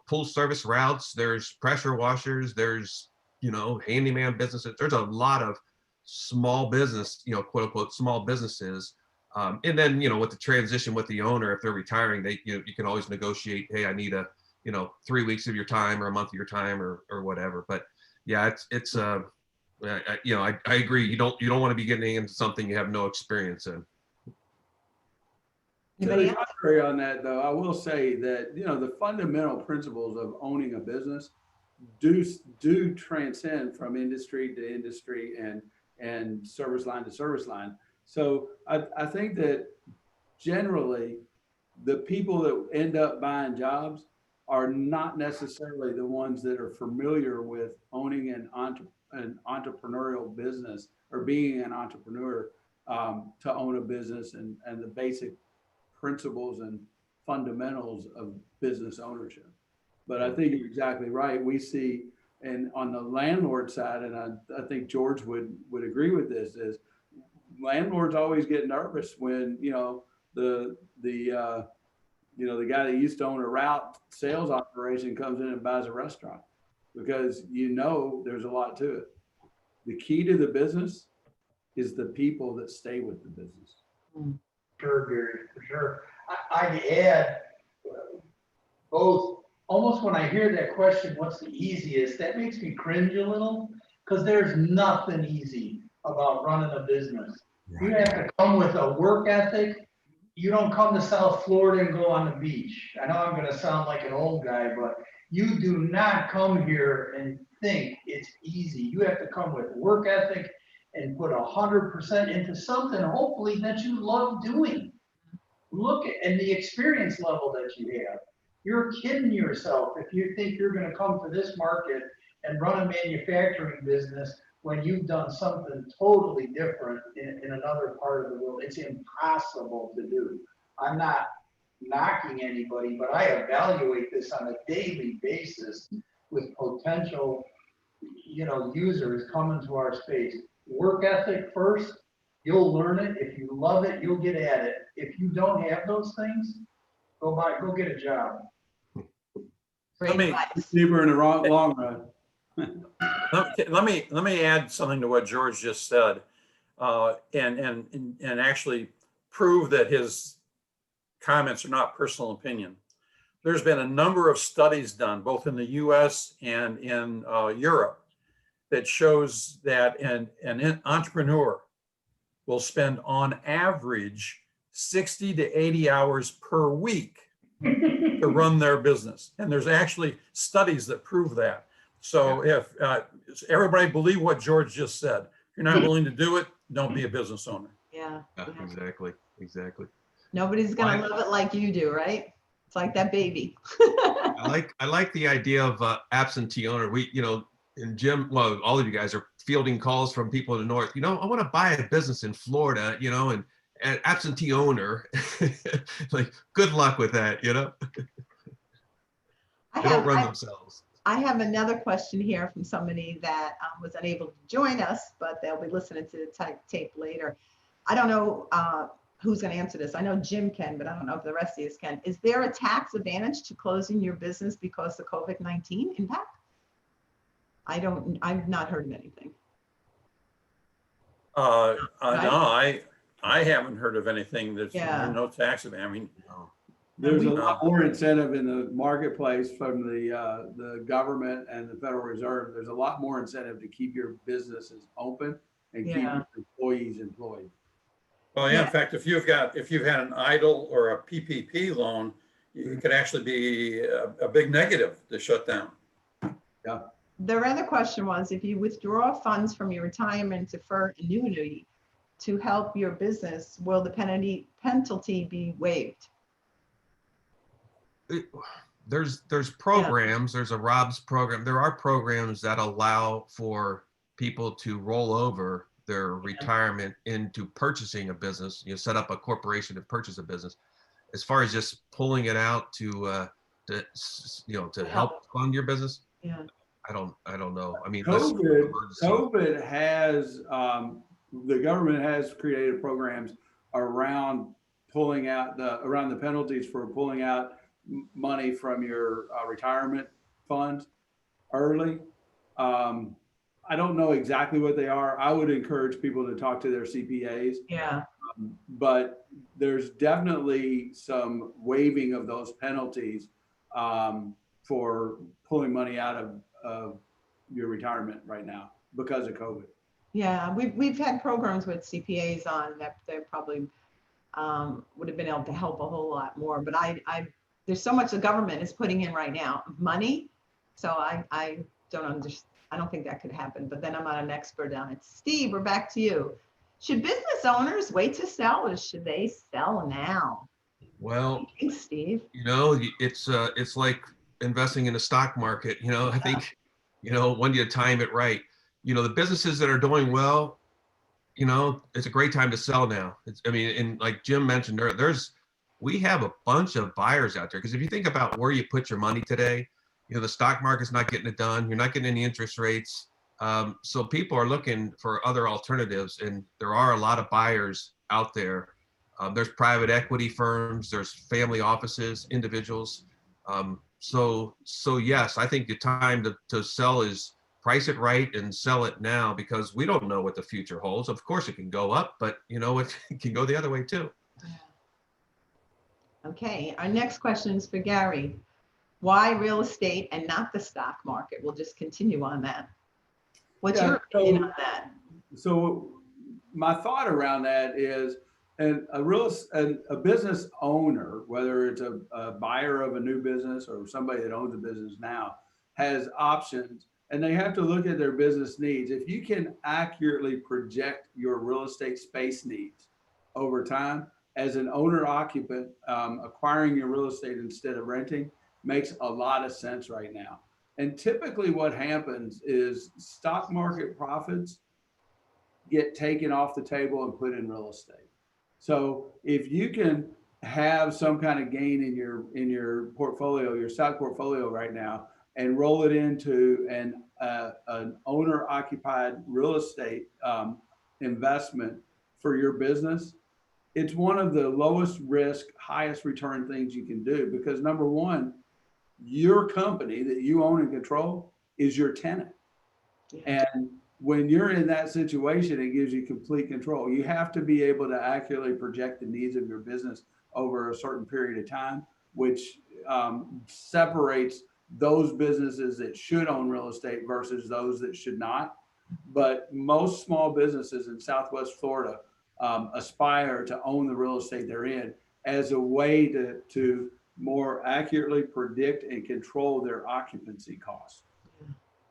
pool service routes, there's pressure washers, there's handyman businesses. There's a lot of small business, quote unquote small businesses. And then with the transition with the owner, if they're retiring, you can always negotiate, hey, I need 3 weeks of your time or a month of your time or whatever. But yeah, I agree. You don't want to be getting into something you have no experience in. To the contrary on that, though, I will say that the fundamental principles of owning a business do transcend from industry to industry and service line to service line. So I think that generally the people that end up buying jobs are not necessarily the ones that are familiar with owning an entrepreneurial business or being an entrepreneur to own a business and the basic principles and fundamentals of business ownership. But I think you're exactly right. We see, and on the landlord side, and I think George would agree with this, is landlords always get nervous when the guy that used to own a route sales operation comes in and buys a restaurant, because there's a lot to it. The key to the business is the people that stay with the business. Sure, Gary, for sure. I'd add both almost when I hear that question, what's the easiest, that makes me cringe a little, because there's nothing easy about running a business. You have to come with a work ethic. You don't come to South Florida and go on the beach. I know I'm gonna sound like an old guy, but you do not come here and think it's easy. You have to come with work ethic and put 100% into something, hopefully, that you love doing. Look at, and the experience level that you have. You're kidding yourself if you think you're gonna come to this market and run a manufacturing business when you've done something totally different in another part of the world. It's impossible to do. I'm not knocking anybody, but I evaluate this on a daily basis with potential, users coming to our space. Work ethic first, you'll learn it. If you love it, you'll get at it. If you don't have those things, go get a job. Great me- advice. Cheaper in the long run. Let me add something to what George just said, and actually prove that his comments are not personal opinion. There's been a number of studies done, both in the US and in Europe, that shows that an entrepreneur will spend on average 60 to 80 hours per week to run their business. And there's actually studies that prove that. So if everybody believe what George just said, if you're not willing to do it, don't be a business owner. Yeah. Yeah, Yeah. exactly. Nobody's gonna Why- love it like you do, right? It's like that baby. I like the idea of absentee owner. And Jim, well, all of you guys are fielding calls from people in the north. I want to buy a business in Florida, and an absentee owner. Like, good luck with that, They don't run themselves. I have another question here from somebody that was unable to join us, but they'll be listening to the tape later. I don't know who's going to answer this. I know Jim can, but I don't know if the rest of you can. Is there a tax advantage to closing your business because of COVID-19 impact? I've not heard of anything. No, I haven't heard of anything that's Yeah. no tax advantage. I mean, There's a lot more incentive in the marketplace from the government and the Federal Reserve. There's a lot more incentive to keep your businesses open and keep Yeah. your employees employed. well, yeah, Yeah. in fact, if you've had an idle or a PPP loan, it could actually be a big negative to shut down. Their other question was, if you withdraw funds from your retirement deferred annuity to help your business, will the penalty be waived? There's programs. There's a Rob's program. There are programs that allow for people to roll over their retirement into purchasing a business. Set up a corporation to purchase a business. As far as just pulling it out to help fund your business, Yeah. I don't know. I mean, COVID has, the government has created programs around around the penalties for pulling out money from your retirement fund early. I don't know exactly what they are. I would encourage people to talk to their CPAs. Yeah. But there's definitely some waiving of those penalties for pulling money out of your retirement right now because of COVID. Yeah, we've had programs with CPAs on that they probably would have been able to help a whole lot more. But there's so much the government is putting in right now, money. So I don't understand. I don't think that could happen. But then I'm not an expert on it. Steve, we're back to you. Should business owners wait to sell, or should they sell now? Well, Thanks, Steve. it's like investing in the stock market. I think, when you time it right, the businesses that are doing well, it's a great time to sell now. And like Jim mentioned, we have a bunch of buyers out there. Because if you think about where you put your money today, the stock market's not getting it done. You're not getting any interest rates. So people are looking for other alternatives, and there are a lot of buyers out there. There's private equity firms, there's family offices, individuals. So yes, I think the time to sell is price it right and sell it now, because we don't know what the future holds. Of course, it can go up, but it can go the other way too. Okay, our next question is for Gary. Why real estate and not the stock market? We'll just continue on that. What's Yeah, your opinion so- on that? So my thought around that is, and a business owner, whether it's a buyer of a new business or somebody that owns a business now, has options, and they have to look at their business needs. If you can accurately project your real estate space needs over time, as an owner occupant, acquiring your real estate instead of renting makes a lot of sense right now. And typically what happens is stock market profits get taken off the table and put in real estate. So if you can have some kind of gain in your portfolio, your stock portfolio right now, and roll it into an owner occupied real estate investment for your business, it's one of the lowest risk, highest return things you can do, because number one, your company that you own and control is your tenant. And when you're in that situation, it gives you complete control. You have to be able to accurately project the needs of your business over a certain period of time, which separates those businesses that should own real estate versus those that should not. But most small businesses in Southwest Florida aspire to own the real estate they're in as a way to more accurately predict and control their occupancy costs.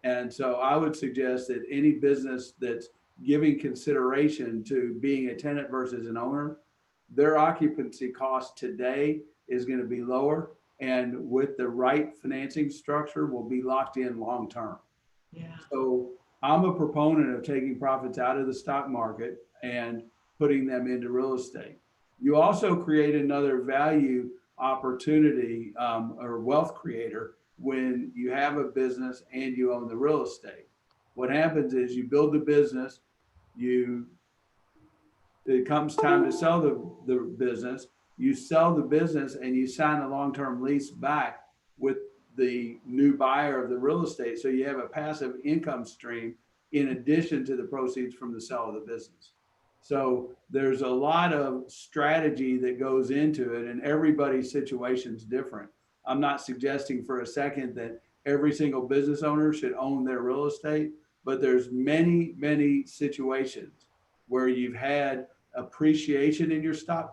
And so I would suggest that any business that's giving consideration to being a tenant versus an owner, their occupancy cost today is going to be lower, and with the right financing structure will be locked in long term. Yeah. So I'm a proponent of taking profits out of the stock market and putting them into real estate. You also create another value opportunity or wealth creator when you have a business and you own the real estate. What happens is you build the business, it comes time to sell the business, you sell the business and you sign a long-term lease back with the new buyer of the real estate. So you have a passive income stream in addition to the proceeds from the sale of the business. So there's a lot of strategy that goes into it, and everybody's situation is different. I'm not suggesting for a second that every single business owner should own their real estate, but there's many, many situations where you've had appreciation in your stock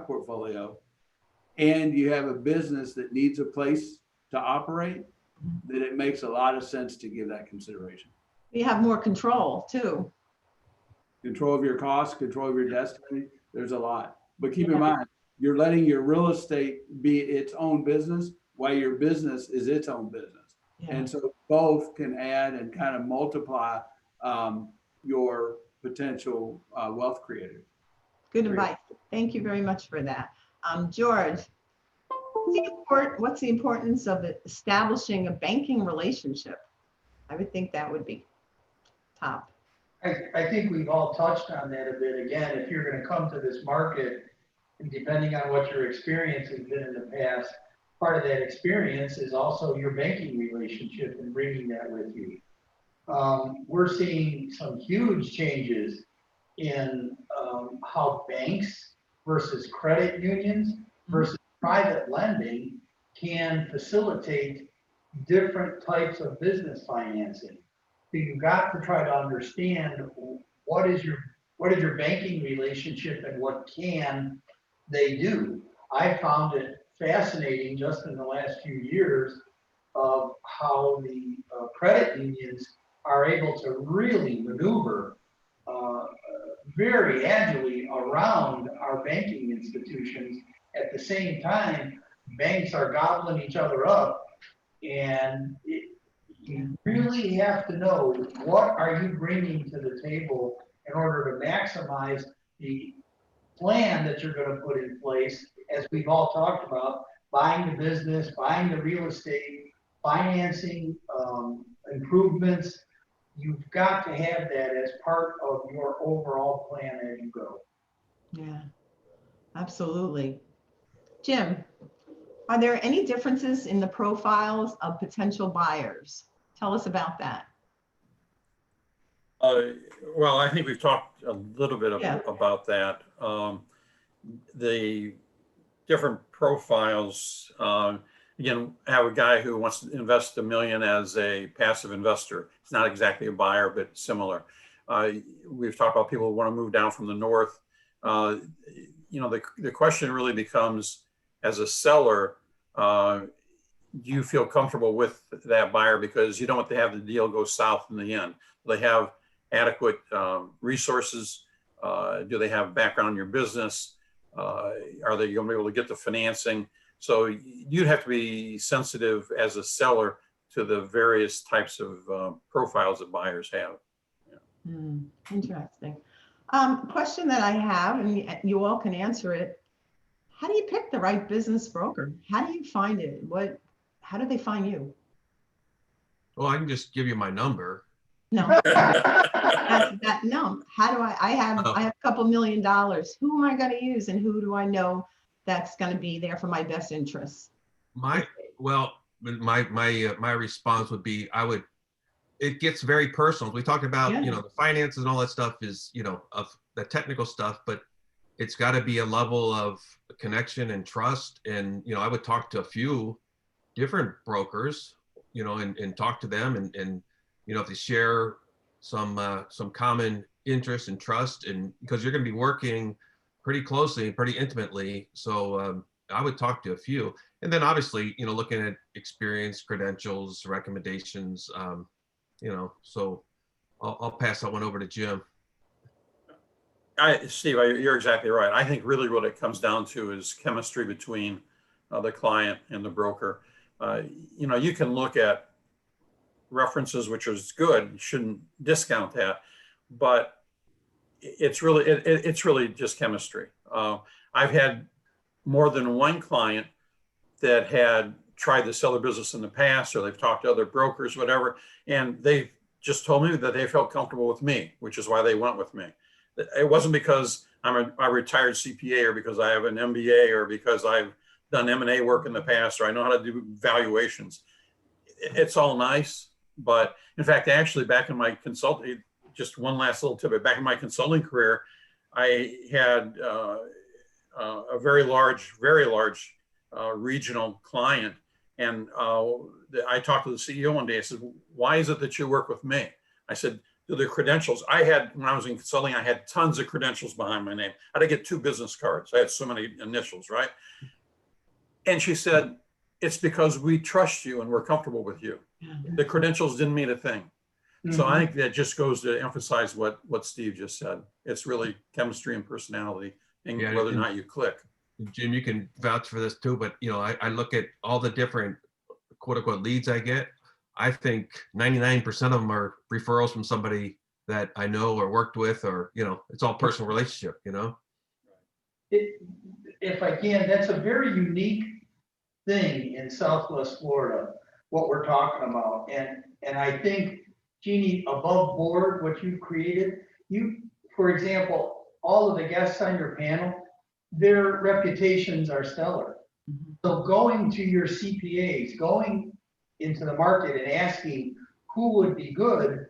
portfolio, and you have a business that needs a place to operate, that it makes a lot of sense to give that consideration. You have more control too. Control of your costs, control of your destiny. There's a lot, but keep in Yeah. mind, you're letting your real estate be its own business while your business is its own business. Yeah. And so both can add and kind of multiply your potential wealth creator. Good advice. Thank you very much for that. George, what's the importance of establishing a banking relationship? I would think that would be top. I think we've all touched on that a bit. Again, if you're gonna come to this market, and depending on what your experience has been in the past, part of that experience is also your banking relationship and bringing that with you. We're seeing some huge changes in how banks versus credit unions versus private lending can facilitate different types of business financing. So you've got to try to understand what is your banking relationship and what can they do. I found it fascinating just in the last few years of how the credit unions are able to really maneuver very agilely around our banking institutions. At the same time, banks are gobbling each other up, and you really have to know what are you bringing to the table in order to maximize the plan that you're going to put in place, as we've all talked about, buying the business, buying the real estate, financing improvements. You've got to have that as part of your overall plan as you go. Yeah, absolutely. Jim, are there any differences in the profiles of potential buyers? Tell us about that. Well, I think we've talked a little bit Yeah. about that. The different profiles, again, I have a guy who wants to invest $1 million as a passive investor. It's not exactly a buyer, but similar. We've talked about people who want to move down from the north. The question really becomes, as a seller, do you feel comfortable with that buyer because you don't want to have the deal go south in the end? Do they have adequate resources? Do they have background in your business? Are they going to be able to get the financing? So you'd have to be sensitive as a seller to the various types of profiles that buyers have. Interesting. Question that I have, and you all can answer it. How do you pick the right business broker? How do you find it? How do they find you? Well, I can just give you my number. No, no. How do I have a couple $1 million. Who am I going to use, and who do I know that's going to be there for my best interests? My response would be, it gets very personal. We talked about, Yeah. the finances and all that stuff is, of the technical stuff, but it's got to be a level of connection and trust. And, I would talk to a few different brokers, and talk to them and if they share some common interest and trust, and because you're going to be working pretty closely and pretty intimately. So I would talk to a few, and then obviously, looking at experience, credentials, recommendations, so I'll pass that one over to Jim. Steve, you're exactly right. I think really what it comes down to is chemistry between the client and the broker. You can look at references, which is good. You shouldn't discount that, but it's really just chemistry. I've had more than one client that had tried to sell their business in the past, or they've talked to other brokers, whatever, and they just told me that they felt comfortable with me, which is why they went with me. It wasn't because I'm a retired CPA, or because I have an MBA, or because I've done M&A work in the past, or I know how to do valuations. It's all nice, but in fact, actually, back in my consulting, just one last little tidbit, back in my consulting career, I had a very large regional client. And I talked to the CEO one day. I said, "Why is it that you work with me?" I said, "The credentials I had when I was in consulting, I had tons of credentials behind my name. I had to get 2 business cards. I had so many initials, right?" And she said, "It's because we trust you and we're comfortable with you. The credentials didn't mean a thing." So I think that just goes to emphasize what Steve just said. It's really chemistry and personality, and whether or not you click. Jim, you can vouch for this too, but I look at all the different quote unquote leads I get. I think 99% of them are referrals from somebody that I know or worked with, or, it's all personal relationship, If I can, that's a very unique thing in Southwest Florida, what we're talking about. And I think, Jeannie, above board, what you've created, for example, all of the guests on your panel, their reputations are stellar. So going to your CPAs, going into the market and asking who would be good,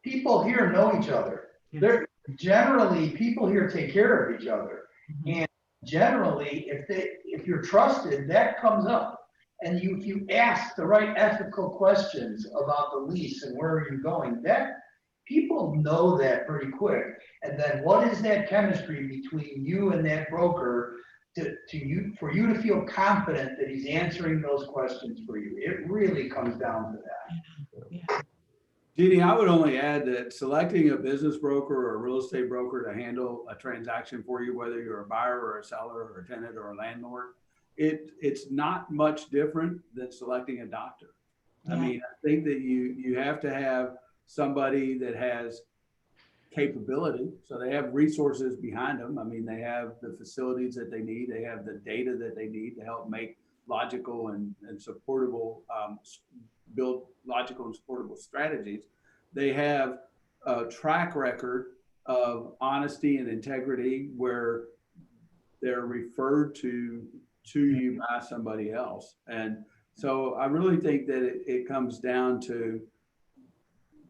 people here know each other. They're generally, people here take care of each other. And generally, if you're trusted, that comes up. And if you ask the right ethical questions about the lease and where are you going, that people know that pretty quick. And then what is that chemistry between you and that broker for you to feel confident that he's answering those questions for you? It really comes down to that. Jeannie, I would only add that selecting a business broker or a real estate broker to handle a transaction for you, whether you're a buyer or a seller or a tenant or a landlord, it's not much different than selecting a doctor. I mean, I think that you have to have somebody that has capability. So they have resources behind them. I mean, they have the facilities that they need. They have the data that they need to help make logical and supportable, build logical and supportable strategies. They have a track record of honesty and integrity where they're referred to you by somebody else. And so I really think that it comes down to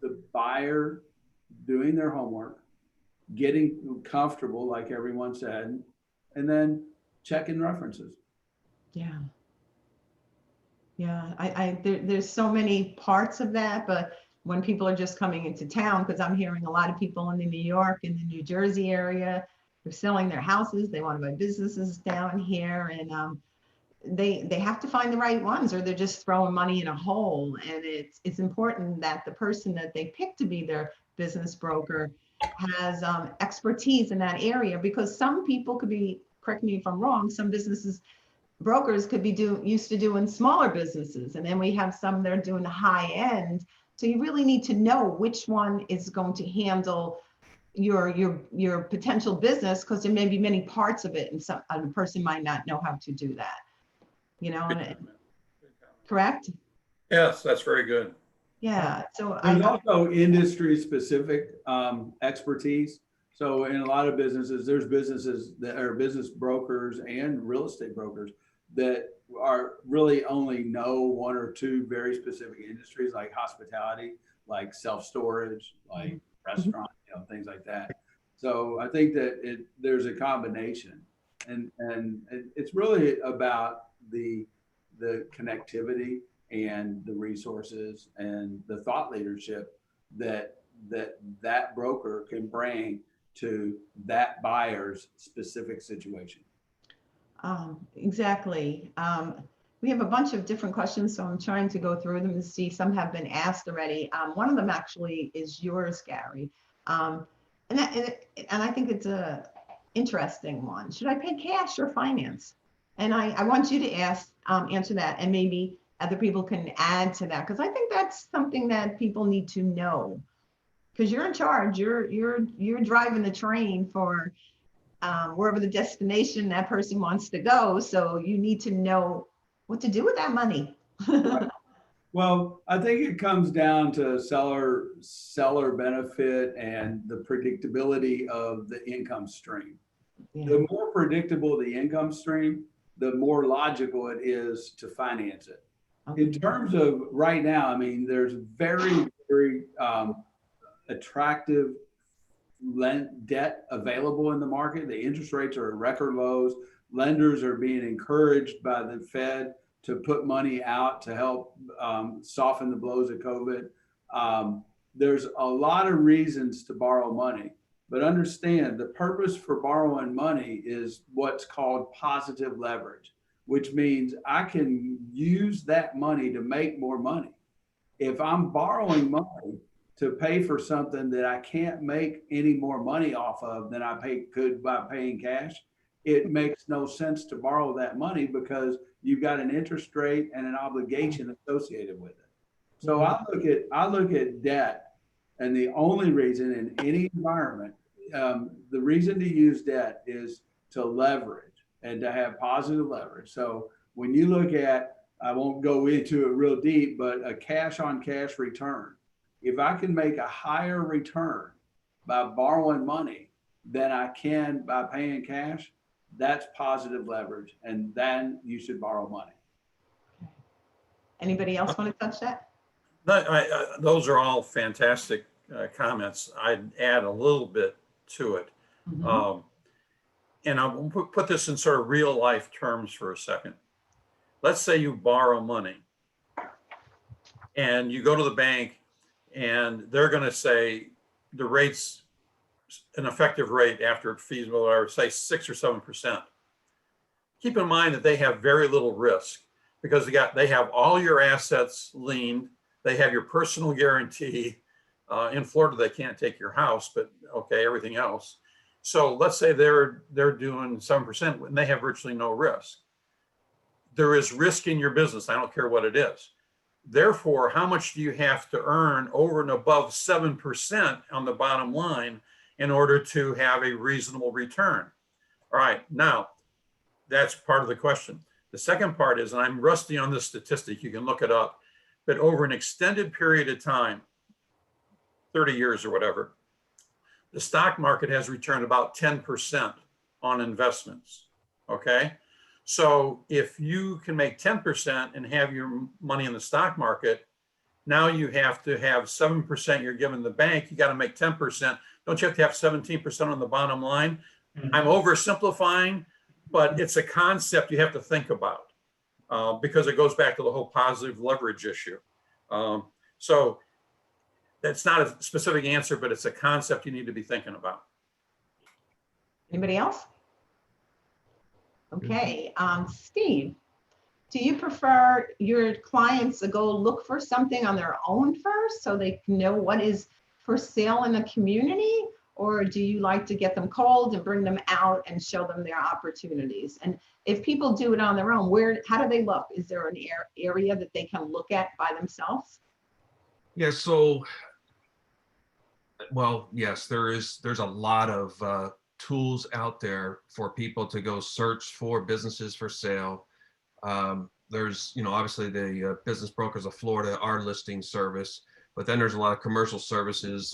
the buyer doing their homework, getting comfortable, like everyone said, and then checking references. Yeah. Yeah, there's so many parts of that, but when people are just coming into town, because I'm hearing a lot of people in the New York and the New Jersey area, they're selling their houses, they want to buy businesses down here, and they have to find the right ones, or they're just throwing money in a hole. And it's important that the person that they pick to be their business broker has expertise in that area, because some people could be, correct me if I'm wrong, some businesses brokers could be used to doing smaller businesses, and then we have some that are doing the high end. So you really need to know which one is going to handle your potential business, because there may be many parts of it, and a person might not know how to do that. Correct? Yes, that's very good. Yeah. So There's also industry specific expertise. So in a lot of businesses, there's businesses that are business brokers and real estate brokers that are really only know one or two very specific industries, like hospitality, like self-storage, like restaurant, things like that. So I think that there's a combination, and it's really about the connectivity and the resources and the thought leadership that broker can bring to that buyer's specific situation. Exactly. We have a bunch of different questions, so I'm trying to go through them and see. Some have been asked already. One of them actually is yours, Gary. And I think it's a interesting one. Should I pay cash or finance? And I want you to answer that, and maybe other people can add to that, because I think that's something that people need to know. Because you're in charge. You're driving the train for wherever the destination that person wants to go. So you need to know what to do with that money. Right. Well, I think it comes down to seller benefit and the predictability of the income stream. Yeah. The more predictable the income stream, the more logical it is to finance it. Okay. In terms of right now, I mean, there's very, very attractive debt available in the market. The interest rates are at record lows. Lenders are being encouraged by the Fed to put money out to help soften the blows of COVID. There's a lot of reasons to borrow money, but understand the purpose for borrowing money is what's called positive leverage, which means I can use that money to make more money. If I'm borrowing money to pay for something that I can't make any more money off of than I could by paying cash, it makes no sense to borrow that money, because you've got an interest rate and an obligation associated with it. So I look at debt, and the only reason in any environment, the reason to use debt is to leverage and to have positive leverage. So when you look at, I won't go into it real deep, but a cash on cash return, if I can make a higher return by borrowing money than I can by paying cash, that's positive leverage, and then you should borrow money. Anybody else want to touch that? Those are all fantastic comments. I'd add a little bit to it. Mhm. And I'll put this in sort of real life terms for a second. Let's say you borrow money and you go to the bank, and they're going to say the rate's an effective rate after fees, or say 6 or 7%. Keep in mind that they have very little risk, because they have all your assets liened. They have your personal guarantee. In Florida, they can't take your house, but okay, everything else. So let's say they're doing 7% and they have virtually no risk. There is risk in your business. I don't care what it is. Therefore, how much do you have to earn over and above 7% on the bottom line in order to have a reasonable return? All right, now that's part of the question. The second part is, and I'm rusty on this statistic, you can look it up, but over an extended period of time, 30 years or whatever, the stock market has returned about 10% on investments, okay? So if you can make 10% and have your money in the stock market, now you have to have 7% you're giving the bank. You got to make 10%. Don't you have to have 17% on the bottom line? I'm oversimplifying, but it's a concept you have to think about. because it goes back to the whole positive leverage issue. So that's not a specific answer, but it's a concept you need to be thinking about. Anybody else? Okay, Steve, do you prefer your clients to go look for something on their own first so they can know what is for sale in the community? Or do you like to get them called and bring them out and show them their opportunities? And if people do it on their own, how do they look? Is there an area that they can look at by themselves? Yeah, so, well, yes, there's a lot of tools out there for people to go search for businesses for sale. There's, obviously the Business Brokers of Florida, our listing service, but then there's a lot of commercial services,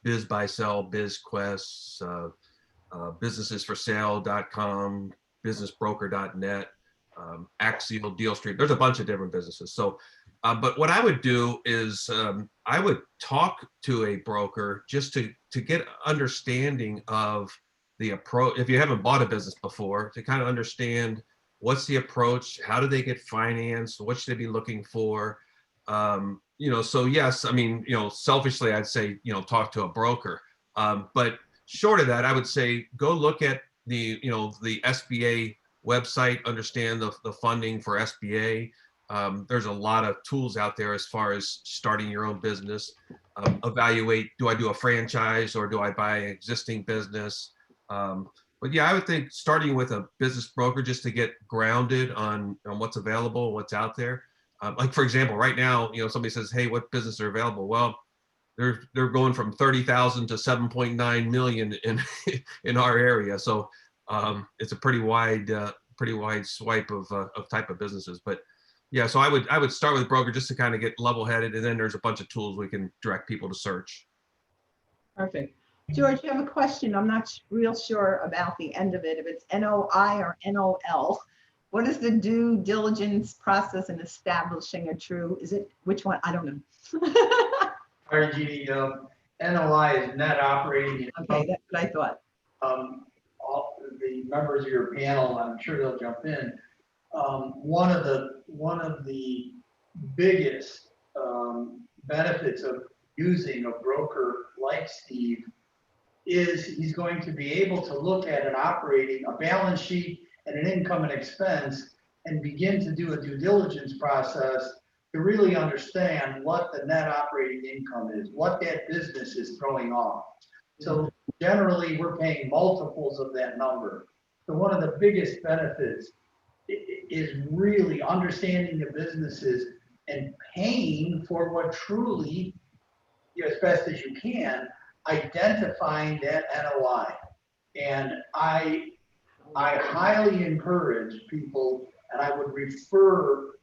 BizBuySell, BizQuest, businessesforsale.com, businessbroker.net, Axial, Deal Street. There's a bunch of different businesses. So, but what I would do is I would talk to a broker just to get understanding of the approach. If you haven't bought a business before, to kind of understand what's the approach, how do they get financed, what should they be looking for? So yes, I mean, selfishly, I'd say, talk to a broker. But short of that, I would say, go look at the SBA website, understand the funding for SBA. There's a lot of tools out there as far as starting your own business. Evaluate, do I do a franchise or do I buy an existing business? But yeah, I would think starting with a business broker just to get grounded on what's available, what's out there. Like for example, right now, somebody says, "Hey, what business are available?" Well, they're going from 30,000 to 7.9 million in our area. So it's a pretty wide swipe of type of businesses. But yeah, so I would start with a broker just to kind of get level-headed, and then there's a bunch of tools we can direct people to search. Perfect. George, you have a question. I'm not real sure about the end of it, if it's NOI or NOL. What is the due diligence process in establishing which one? I don't know. All right, Jeannie, NOI is net operating income. Okay, that's what I thought. All the members of your panel, I'm sure they'll jump in. One of the biggest benefits of using a broker like Steve is he's going to be able to look at a balance sheet and an income and expense and begin to do a due diligence process to really understand what the net operating income is, what that business is throwing off. So generally we're paying multiples of that number. So one of the biggest benefits is really understanding the businesses and paying for what truly, as best as you can, identifying that NOI. And I highly encourage people, and I would refer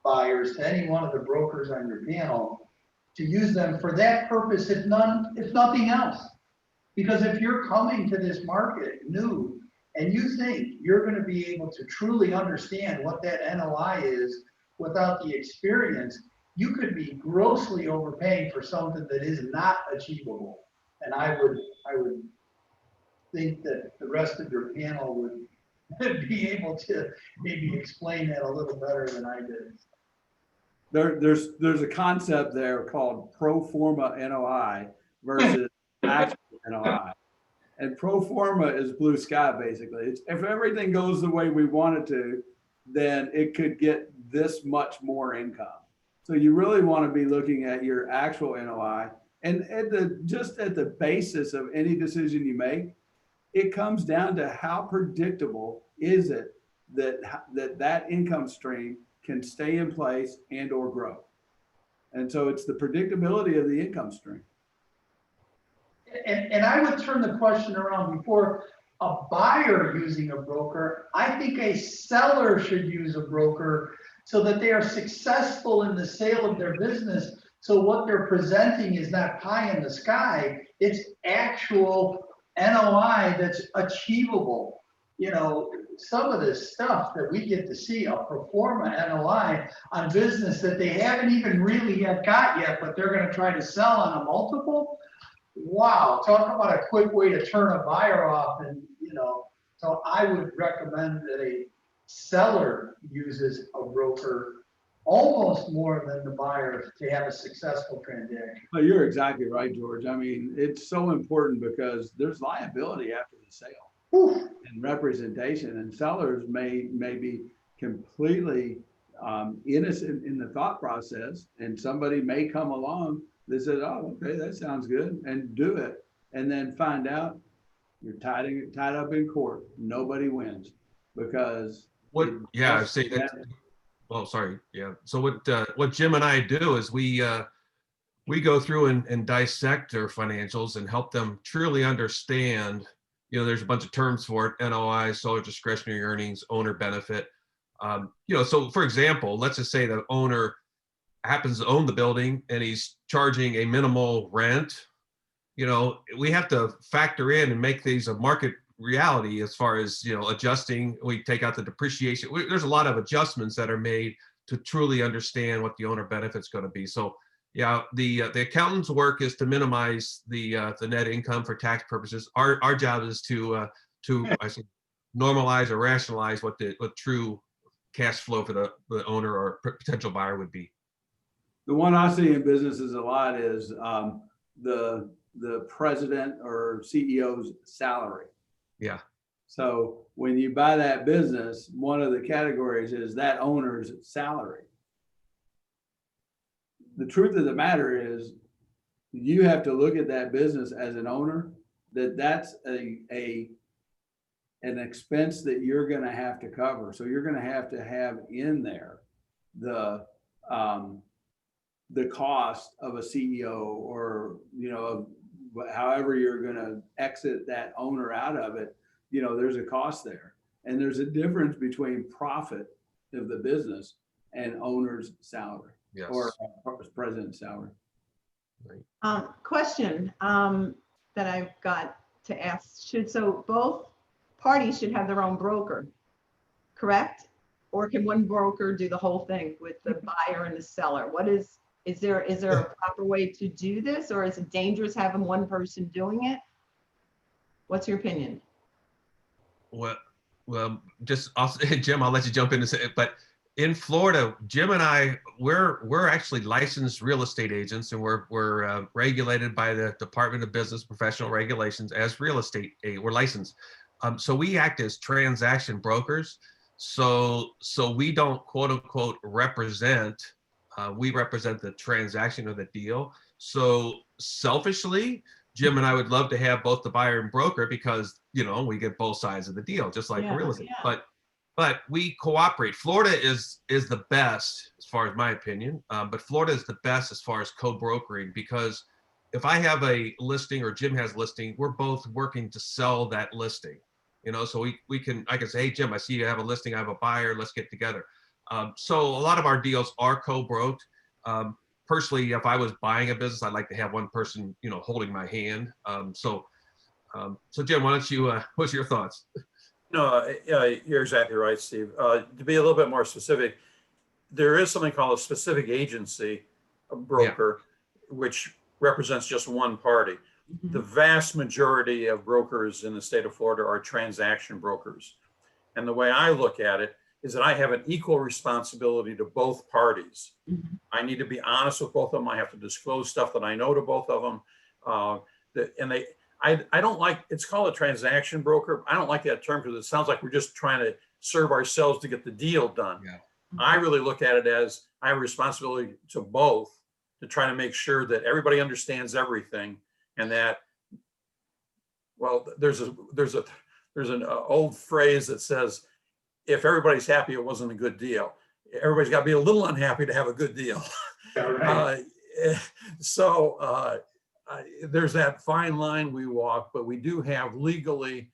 buyers to any one of the brokers on your panel to use them for that purpose, if nothing else. Because if you're coming to this market new and you think you're going to be able to truly understand what that NOI is without the experience, you could be grossly overpaying for something that is not achievable. And I would think that the rest of your panel would be able to maybe explain that a little better than I did. There's a concept there called pro forma NOI versus actual NOI. And pro forma is blue sky, basically. It's, if everything goes the way we want it to, then it could get this much more income. So you really want to be looking at your actual NOI. And just at the basis of any decision you make, it comes down to how predictable is it that income stream can stay in place and or grow. And so it's the predictability of the income stream. And I would turn the question around. Before a buyer using a broker, I think a seller should use a broker so that they are successful in the sale of their business. So what they're presenting is not pie in the sky, it's actual NOI that's achievable. Some of this stuff that we get to see, a pro forma NOI on business that they haven't even really got yet, but they're going to try to sell on a multiple. Wow, talk about a quick way to turn a buyer off. And so I would recommend that seller uses a broker almost more than the buyer to have a successful transaction. Well, you're exactly right, George. I mean, it's so important because there's liability after the sale and representation, and sellers may be completely innocent in the thought process, and somebody may come along that says, oh, okay, that sounds good, and do it, and then find out you're tied up in court. Nobody wins because Yeah, I see that. Oh, sorry. Yeah. So what Jim and I do is we go through and dissect their financials and help them truly understand. You know, there's a bunch of terms for it: NOI, solar discretionary earnings, owner benefit. You know, so for example, let's just say the owner happens to own the building and he's charging a minimal rent. You know, we have to factor in and make these a market reality as far as, you know, adjusting. We take out the depreciation. There's a lot of adjustments that are made to truly understand what the owner benefit's going to be. So yeah, the accountant's work is to minimize the net income for tax purposes. Our job is to I say, normalize or rationalize what true cash flow for the owner or potential buyer would be. The one I see in businesses a lot is the president or CEO's salary. Yeah. So when you buy that business, one of the categories is that owner's salary. The truth of the matter is you have to look at that business as an owner, that's an expense that you're going to have to cover. So you're going to have in there the cost of a CEO, or, you know, however you're going to exit that owner out of it. You know, there's a cost there, and there's a difference between profit of the business and owner's salary. Yes. Or president's salary. Question that I've got to ask: so both parties should have their own broker, correct? Or can one broker do the whole thing with the buyer and the seller? Is there a proper way to do this, or is it dangerous having one person doing it? What's your opinion? Well, Jim, I'll let you jump in and say it, but in Florida, Jim and I, we're actually licensed real estate agents, and we're regulated by the Department of Business Professional Regulations as real estate. We're licensed, so we act as transaction brokers. So we don't quote unquote represent. We represent the transaction or the deal. So selfishly, Jim and I would love to have both the buyer and broker, because, you know, we get both sides of the deal, just like real estate. Yeah. But we cooperate. Florida is the best, as far as my opinion. But Florida is the best as far as co-brokering, because if I have a listing or Jim has a listing, we're both working to sell that listing. You know, so I can say, hey, Jim, I see you have a listing, I have a buyer, let's get together. So a lot of our deals are co-broked. Personally, if I was buying a business, I'd like to have one person, you know, holding my hand. So Jim, why don't you, what's your thoughts? No, you're exactly right, Steve. To be a little bit more specific, there is something called a specific agency, a broker, which represents just one party. Mm-hmm. The vast majority of brokers in the state of Florida are transaction brokers. And the way I look at it is that I have an equal responsibility to both parties. Mm-hmm. I need to be honest with both of them. I have to disclose stuff that I know to both of them. I don't like, it's called a transaction broker. I don't like that term because it sounds like we're just trying to serve ourselves to get the deal done. Yeah. Mm-hmm. I really look at it as I have a responsibility to both, to try to make sure that everybody understands everything, and that, well, there's an old phrase that says, if everybody's happy, it wasn't a good deal. Everybody's got to be a little unhappy to have a good deal. Right. There's that fine line we walk, but we do have legally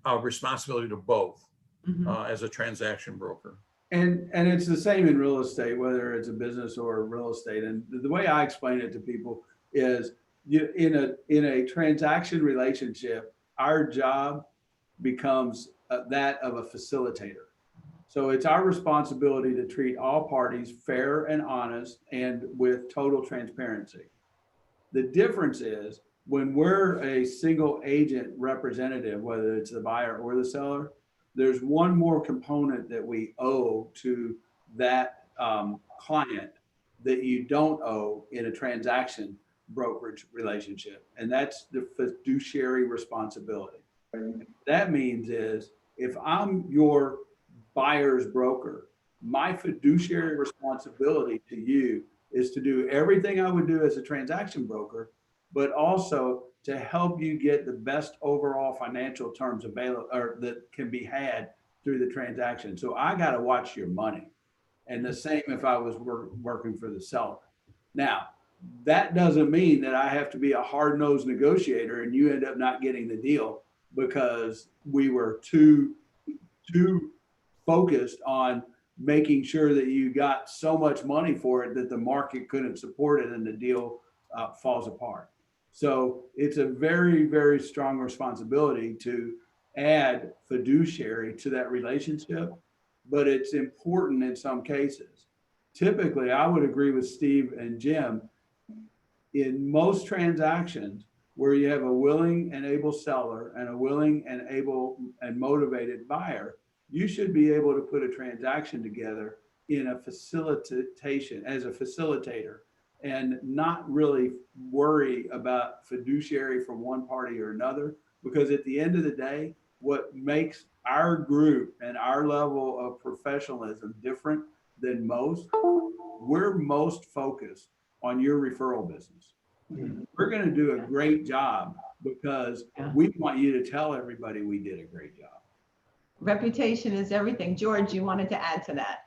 a responsibility to both. Mm-hmm. As a transaction broker. And it's the same in real estate, whether it's a business or real estate. And the way I explain it to people is, in a transaction relationship, our job becomes that of a facilitator. So it's our responsibility to treat all parties fair and honest and with total transparency. The difference is when we're a single agent representative, whether it's the buyer or the seller, there's one more component that we owe to that client that you don't owe in a transaction brokerage relationship, and that's the fiduciary responsibility. That means is if I'm your buyer's broker, my fiduciary responsibility to you is to do everything I would do as a transaction broker, but also to help you get the best overall financial terms available or that can be had through the transaction. So I got to watch your money. And the same if I was working for the seller. Now, that doesn't mean that I have to be a hard-nosed negotiator and you end up not getting the deal because we were too focused on making sure that you got so much money for it that the market couldn't support it and the deal falls apart. So it's a very, very strong responsibility to add fiduciary to that relationship, but it's important in some cases. Typically, I would agree with Steve and Jim. In most transactions where you have a willing and able seller and a willing and able and motivated buyer, you should be able to put a transaction together in a facilitation as a facilitator and not really worry about fiduciary from one party or another, because at the end of the day, what makes our group and our level of professionalism different than most, we're most focused on your referral business. We're going to do a great job because we want you to tell everybody we did a great job. Reputation is everything. George, you wanted to add to that?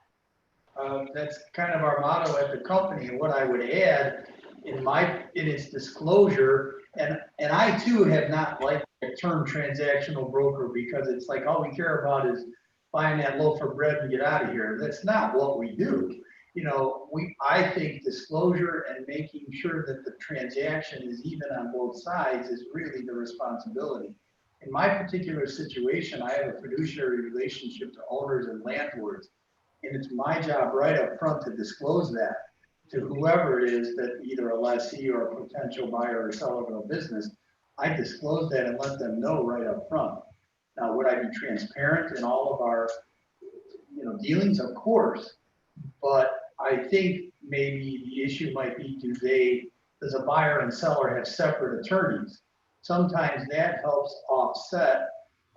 That's kind of our motto at the company. And what I would add in its disclosure, and I too have not liked the term transactional broker because it's like all we care about is buying that loaf of bread and get out of here. That's not what we do. You know, I think disclosure and making sure that the transaction is even on both sides is really the responsibility. In my particular situation, I have a fiduciary relationship to owners and landlords, and it's my job right up front to disclose that to whoever it is that either a lessee or a potential buyer or seller of a business. I disclose that and let them know right up front. Now, would I be transparent in all of our, dealings? Of course, but I think maybe the issue might be, does a buyer and seller have separate attorneys? Sometimes that helps offset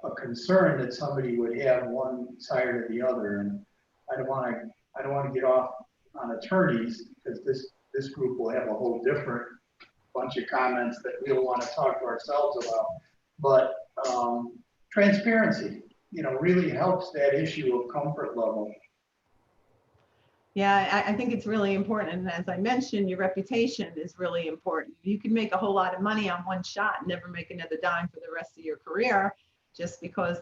a concern that somebody would have one side or the other. And I don't want to get off on attorneys because this group will have a whole different bunch of comments that we'll want to talk to ourselves about. But transparency, really helps that issue of comfort level. Yeah, I think it's really important. And as I mentioned, your reputation is really important. You can make a whole lot of money on one shot and never make another dime for the rest of your career just because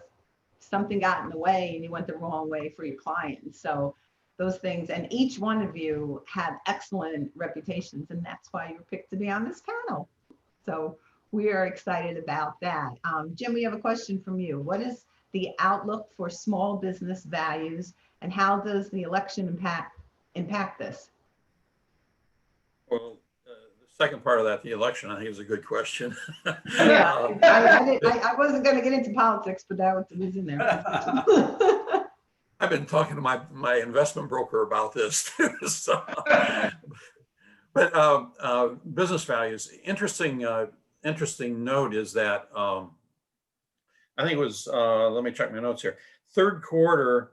something got in the way and you went the wrong way for your client. So those things, and each one of you have excellent reputations, and that's why you're picked to be on this panel. So we are excited about that. Jim, we have a question from you. What is the outlook for small business values, and how does the election impact this? Well, the second part of that, the election, I think is a good question. Yeah, I wasn't going to get into politics, but that was in there. I've been talking to my investment broker about this too. So. But business values, interesting note is that I think it was, let me check my notes here. Third quarter,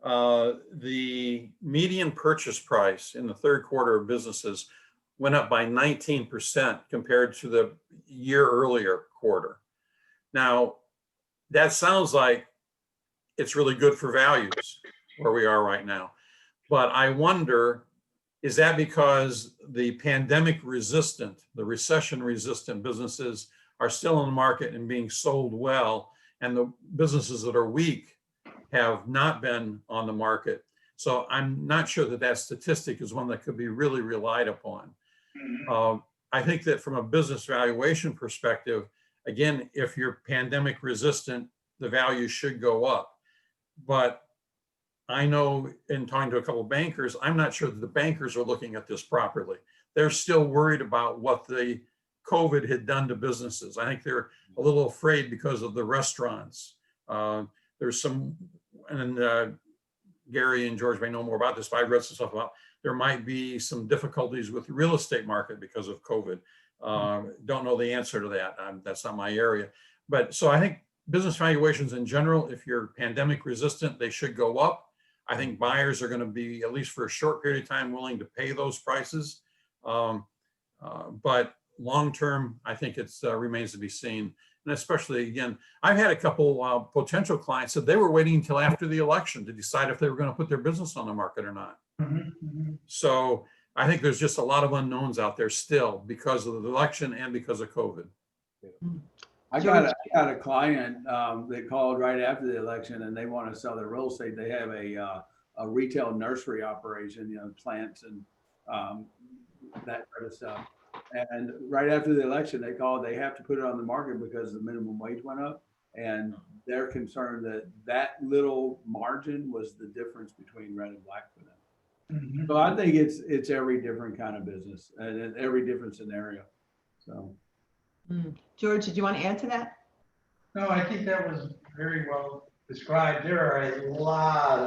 the median purchase price in the third quarter of businesses went up by 19% compared to the year earlier quarter. Now, that sounds like it's really good for values where we are right now. But I wonder, is that because the pandemic resistant, the recession resistant businesses are still in the market and being sold well, and the businesses that are weak have not been on the market? So I'm not sure that statistic is one that could be really relied upon. I think that from a business valuation perspective, again, if you're pandemic resistant, the value should go up. But I know in talking to a couple of bankers, I'm not sure that the bankers are looking at this properly. They're still worried about what the COVID had done to businesses. I think they're a little afraid because of the restaurants. there's some, and Gary and George may know more about this, but I've read some stuff about, there might be some difficulties with the real estate market because of COVID. Don't know the answer to that. That's not my area. But so I think business valuations in general, if you're pandemic resistant, they should go up. I think buyers are going to be, at least for a short period of time, willing to pay those prices. But long-term, I think it remains to be seen. And especially, again, I've had a couple potential clients that they were waiting until after the election to decide if they were going to put their business on the market or not. So I think there's just a lot of unknowns out there still because of the election and because of COVID. I got a client that called right after the election, and they want to sell their real estate. They have a retail nursery operation, you know, plants and that kind of stuff. And right after the election, they called. They have to put it on the market because the minimum wage went up, and they're concerned that that little margin was the difference between red and black for them. So I think it's every different kind of business and every different scenario. So. George, did you want to add to that? No, I think that was very well described. There are a lot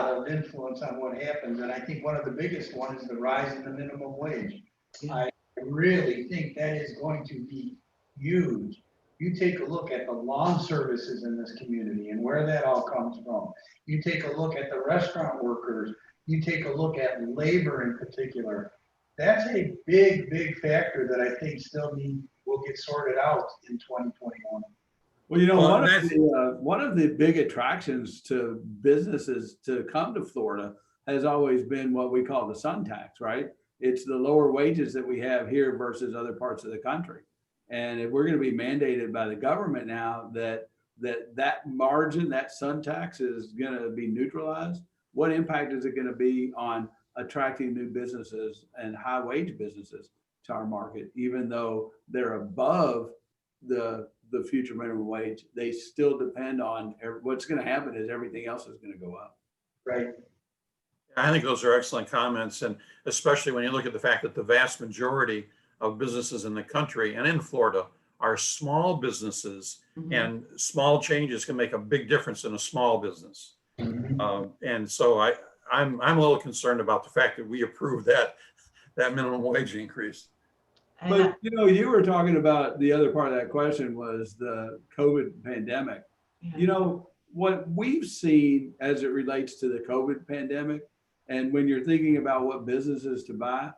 of influence on what happens. And I think one of the biggest one is the rise in the minimum wage. Yeah. I really think that is going to be huge. You take a look at the lawn services in this community and where that all comes from. You take a look at the restaurant workers. You take a look at labor in particular. That's a big, big factor that I think still will get sorted out in 2021. Well, you know, Well, one of the big attractions to businesses to come to Florida has always been what we call the sun tax, right? It's the lower wages that we have here versus other parts of the country. And if we're going to be mandated by the government now that margin, that sun tax is going to be neutralized, what impact is it going to be on attracting new businesses and high wage businesses to our market? Even though they're above the future minimum wage, they still depend on what's going to happen is everything else is going to go up. Right. I think those are excellent comments. And especially when you look at the fact that the vast majority of businesses in the country and in Florida are small businesses, and small changes can make a big difference in a small business. And so I'm a little concerned about the fact that we approved that minimum wage increase. But you know, you were talking about the other part of that question was the COVID pandemic. You know, what we've seen as it relates to the COVID pandemic, and when you're thinking about what businesses to buy,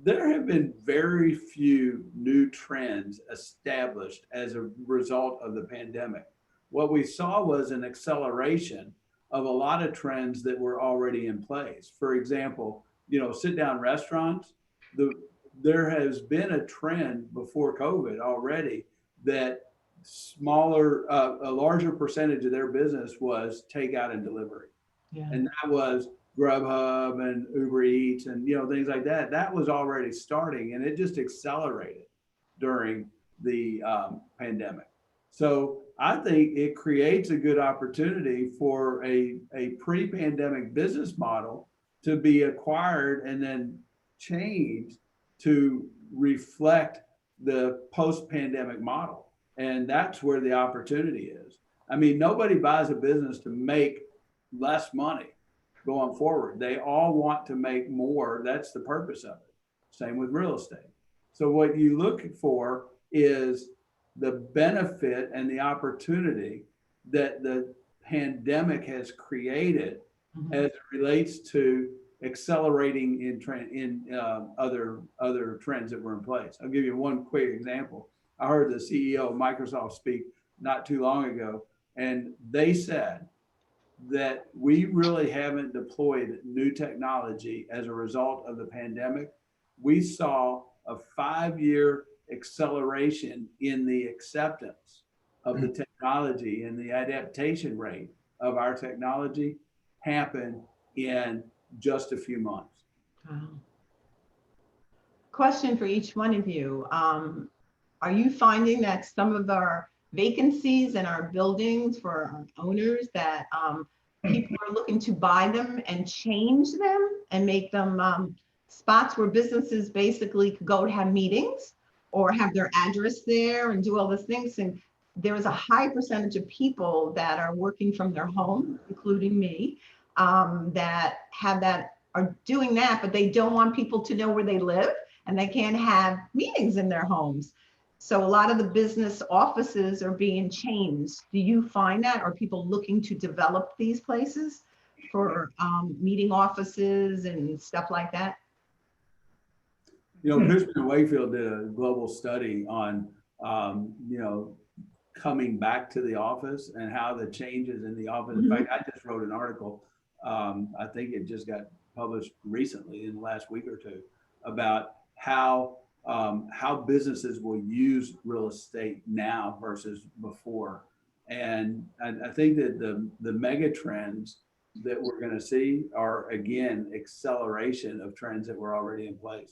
there have been very few new trends established as a result of the pandemic. What we saw was an acceleration of a lot of trends that were already in place. For example, you know, sit-down restaurants, there has been a trend before COVID already that a larger percentage of their business was takeout and delivery. Yeah. And that was Grubhub and Uber Eats and, you know, things like that. That was already starting, and it just accelerated during the pandemic. So I think it creates a good opportunity for a pre-pandemic business model to be acquired and then changed to reflect the post-pandemic model. And that's where the opportunity is. I mean, nobody buys a business to make less money going forward. They all want to make more. That's the purpose of it. Same with real estate. So what you look for is the benefit and the opportunity that the pandemic has created as it relates to accelerating in other trends that were in place. I'll give you one quick example. I heard the CEO of Microsoft speak not too long ago, and they said that we really haven't deployed new technology as a result of the pandemic. We saw a 5-year acceleration in the acceptance of the technology and the adaptation rate of our technology happen in just a few months. Question for each one of you. Are you finding that some of our vacancies in our buildings for our owners that people are looking to buy them and change them and make them spots where businesses basically could go to have meetings or have their address there and do all those things? And there was a high percentage of people that are working from their home, including me, that are doing that, but they don't want people to know where they live and they can't have meetings in their homes. So a lot of the business offices are being changed. Do you find that? Are people looking to develop these places for meeting offices and stuff like that? Cushman and Wakefield did a global study on, coming back to the office and how the changes in the office. In fact, I just wrote an article. I think it just got published recently in the last week or two about how businesses will use real estate now versus before. And I think that the mega trends that we're going to see are, again, acceleration of trends that were already in place.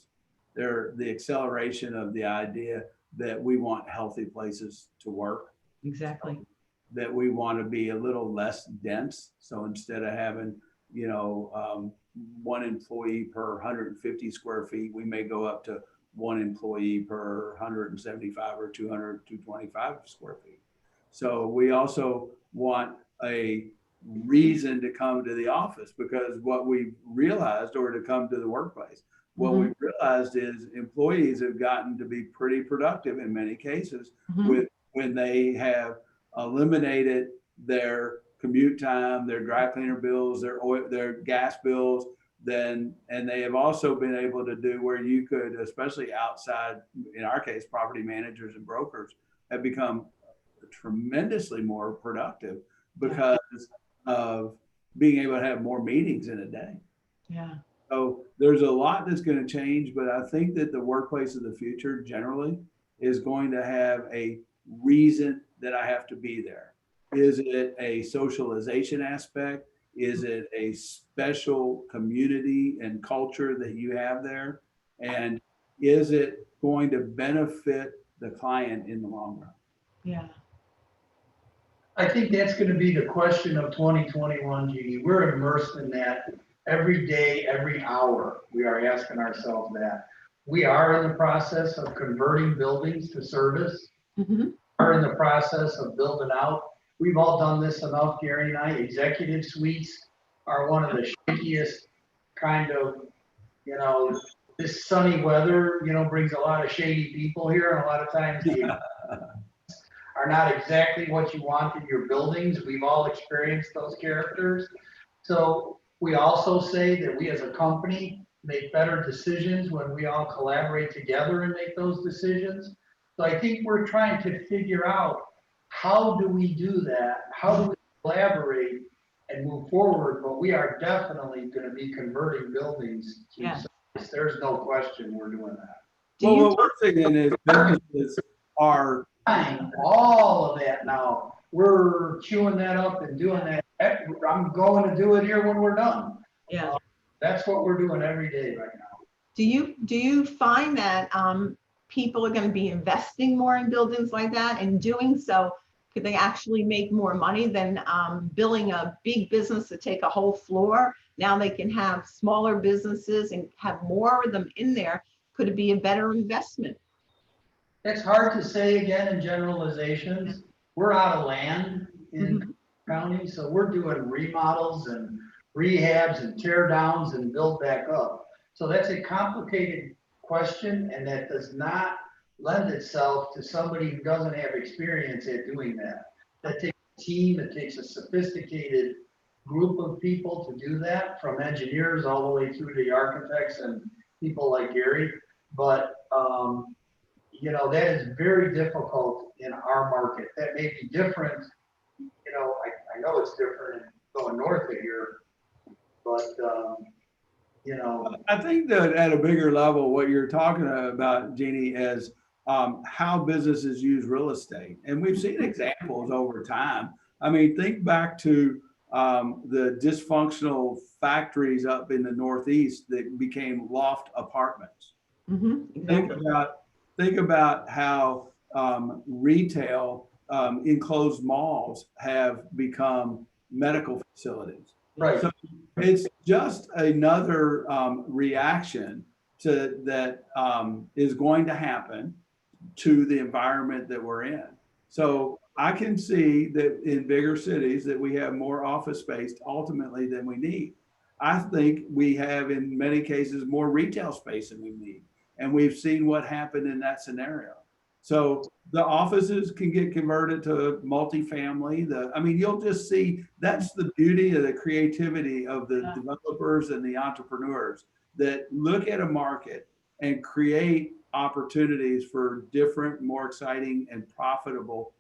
They're the acceleration of the idea that we want healthy places to work. Exactly. That we want to be a little less dense. So instead of having, one employee per 150 square feet, we may go up to one employee per 175 or 200, 225 square feet. So we also want a reason to come to the office, because what we realized, or to come to the workplace, what we realized is employees have gotten to be pretty productive in many cases when they have eliminated their commute time, their dry cleaner bills, their oil, their gas bills, and they have also been able to do where you could, especially outside, in our case, property managers and brokers have become tremendously more productive because of being able to have more meetings in a day. Yeah. So there's a lot that's going to change, but I think that the workplace of the future generally is going to have a reason that I have to be there. Is it a socialization aspect? Is it a special community and culture that you have there? And is it going to benefit the client in the long run? Yeah. I think that's going to be the question of 2021, Jeannie. We're immersed in that every day, every hour. We are asking ourselves that. We are in the process of converting buildings to service. Are in the process of building out. We've all done this enough, Gary and I. Executive suites are one of the shakiest kind of, this sunny weather, brings a lot of shady people here. And a lot of times they are not exactly what you want in your buildings. We've all experienced those characters. So we also say that we as a company make better decisions when we all collaborate together and make those decisions. So I think we're trying to figure out, how do we do that? How do we collaborate and move forward? But we are definitely going to be converting buildings to service. There's no question we're doing that. Well, one thing then is businesses are all of that now. We're chewing that up and doing that. I'm going to do it here when we're done. Yeah. That's what we're doing every day right now. Do you find that people are going to be investing more in buildings like that, and doing so, could they actually make more money than billing a big business to take a whole floor? Now they can have smaller businesses and have more of them in there. Could it be a better investment? It's hard to say again in generalizations. We're out of land in county, so we're doing remodels and rehabs and tear downs and build back up. So that's a complicated question, and that does not lend itself to somebody who doesn't have experience at doing that. That takes a team, it takes a sophisticated group of people to do that, from engineers all the way through to architects and people like Gary. But that is very difficult in our market. That may be different. I know it's different going north of here, but I think that at a bigger level, what you're talking about, Jeannie, is how businesses use real estate. And we've seen examples over time. I mean, think back to the dysfunctional factories up in the Northeast that became loft apartments. Think about how retail enclosed malls have become medical facilities. right. So it's just another reaction to that is going to happen to the environment that we're in. So I can see that in bigger cities that we have more office space ultimately than we need. I think we have in many cases more retail space than we need. And we've seen what happened in that scenario. So the offices can get converted to multifamily. I mean, you'll just see that's the beauty of the creativity of the developers and the entrepreneurs that look at a market and create opportunities for different, more exciting and profitable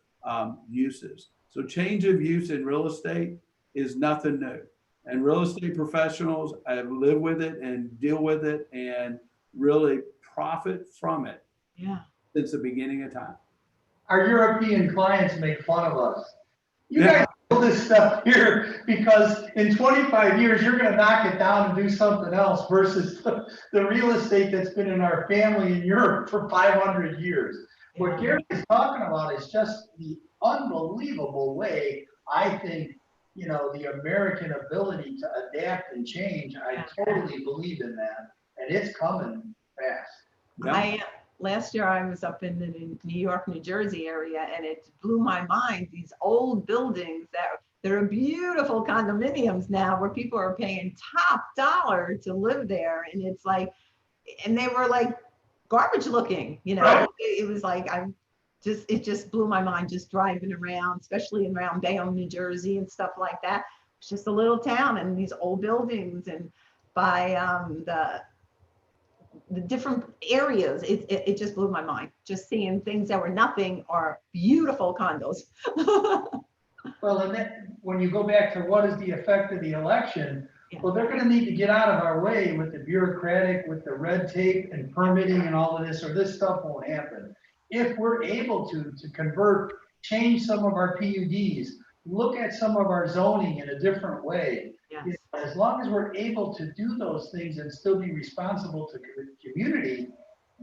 uses. So change of use in real estate is nothing new. And real estate professionals have lived with it and deal with it and really profit from it. Yeah. Since the beginning of time. Our European clients make fun of us. You guys do this stuff here because in 25 years, you're gonna knock it down and do something else versus the real estate that's been in our family in Europe for 500 years. What Gary is talking about is just the unbelievable way, I think, you know, the American ability to adapt and change. I totally believe in that, and it's coming fast. Last year I was up in the New York, New Jersey area, and it blew my mind. These old buildings that are beautiful condominiums now where people are paying top dollar to live there. And it's like, and they were like garbage looking, you know, right. It was like, it just blew my mind just driving around, especially around Bayonne, New Jersey and stuff like that. It's just a little town and these old buildings, and by the different areas, it just blew my mind. Just seeing things that were nothing are beautiful condos. Well, and then when you go back to what is the effect of the election, well, they're going to need to get out of our way with the bureaucratic, with the red tape and permitting and all of this, or this stuff won't happen. If we're able to convert, change some of our PUDs, look at some of our zoning in a different way. Yes. As long as we're able to do those things and still be responsible to the community,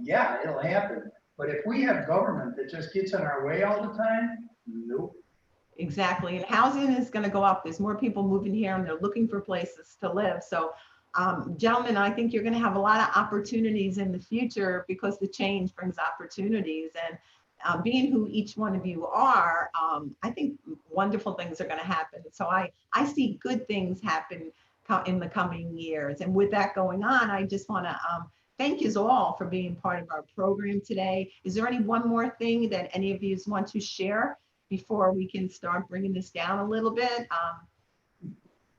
yeah, it'll happen. But if we have government that just gets in our way all the time, nope. Exactly. And housing is going to go up. There's more people moving here and they're looking for places to live. So, gentlemen, I think you're going to have a lot of opportunities in the future because the change brings opportunities. And being who each one of you are, I think wonderful things are going to happen. So I see good things happen in the coming years. And with that going on, I just want to thank you all for being part of our program today. Is there any one more thing that any of you want to share before we can start bringing this down a little bit?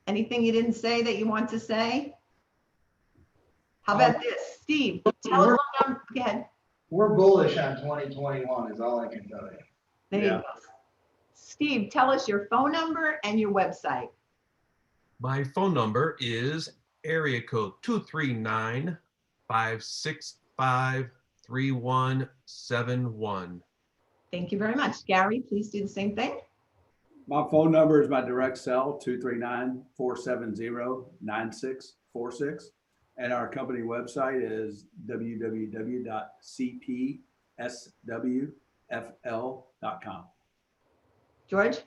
Anything you didn't say that you want to say? How about this? Steve, tell us what number, go ahead. We're bullish on 2021 is all I can tell you. There you go. Steve, tell us your phone number and your website. My phone number is area code 239-565-3171. Thank you very much. Gary, please do the same thing. My phone number is my direct cell, 239-470-9646. And our company website is www.cpswfl.com. George?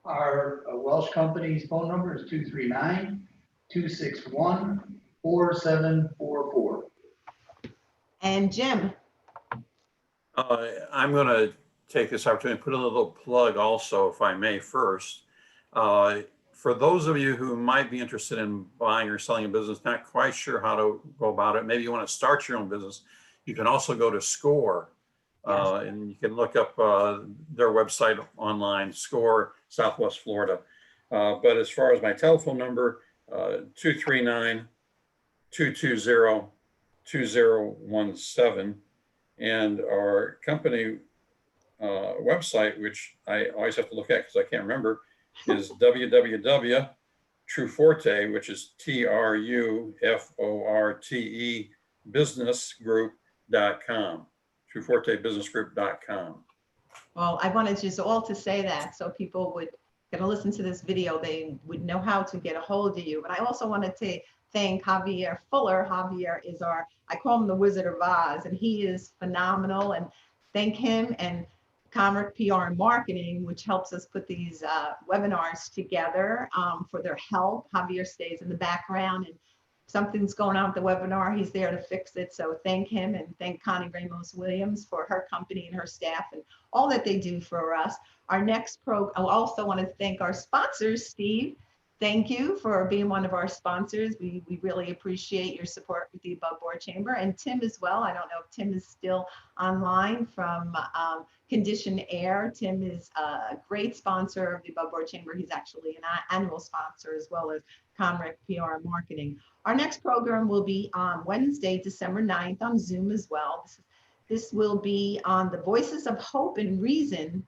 Our Welsh company's phone number is 239-261-4744. And Jim? I'm going to take this opportunity to put a little plug also, if I may, first. For those of you who might be interested in buying or selling a business, not quite sure how to go about it, maybe you want to start your own business, you can also go to SCORE, and you can look up their website online, SCORE, Southwest Florida. But as far as my telephone number, 239-220-2017, and our company website, which I always have to look at because I can't remember, is www.Truforte, which is TRUFORTE businessgroup.com, trufortebusinessgroup.com. Well, I wanted just all to say that so people would get to listen to this video, they would know how to get a hold of you. But I also wanted to thank Javier Fuller. Javier is I call him the Wizard of Oz, and he is phenomenal, and thank him and Commerce PR and Marketing, which helps us put these webinars together for their help. Javier stays in the background and something's going on with the webinar, he's there to fix it. So thank him and thank Connie Ramos Williams for her company and her staff and all that they do for us. Our next I also want to thank our sponsors, Steve. Thank you for being one of our sponsors. We really appreciate your support with the Above Board Chamber, and Tim as well. I don't know if Tim is still online from Conditioned Air. Tim is a great sponsor of the Above Board Chamber. He's actually an annual sponsor as well as Conrec PR and Marketing. Our next program will be on Wednesday, December 9th on Zoom as well. This will be on the Voices of Hope and Reason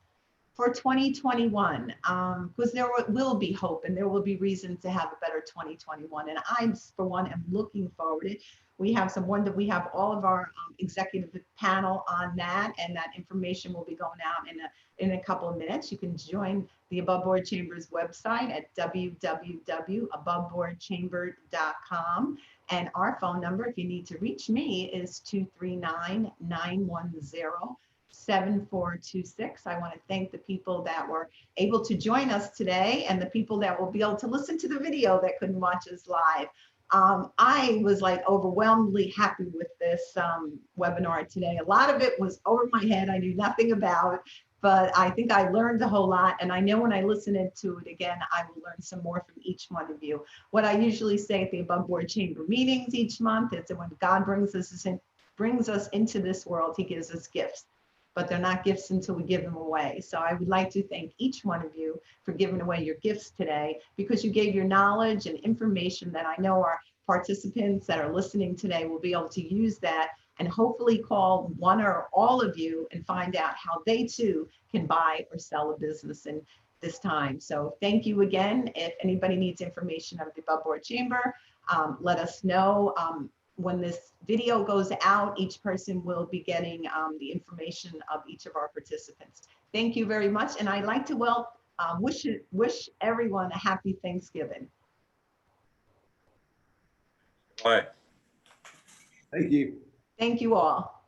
for 2021, because there will be hope and there will be reason to have a better 2021. And I, for one, am looking forward to it. We have we have all of our executive panel on that, and that information will be going out in a couple of minutes. You can join the Above Board Chamber's website at www.aboveboardchamber.com. And our phone number, if you need to reach me, is 239-910-7426. I want to thank the people that were able to join us today and the people that will be able to listen to the video that couldn't watch us live. I was like overwhelmingly happy with this webinar today. A lot of it was over my head. I knew nothing about, but I think I learned a whole lot. And I know when I listen to it again, I will learn some more from each one of you. What I usually say at the Above Board Chamber meetings each month is that when God brings us into this world, he gives us gifts, but they're not gifts until we give them away. So I would like to thank each one of you for giving away your gifts today, because you gave your knowledge and information that I know our participants that are listening today will be able to use that and hopefully call one or all of you and find out how they too can buy or sell a business in this time. So thank you again. If anybody needs information of the Above Board Chamber, let us know. When this video goes out, each person will be getting the information of each of our participants. Thank you very much. And I'd like to wish everyone a happy Thanksgiving. Bye. Thank you. Thank you all.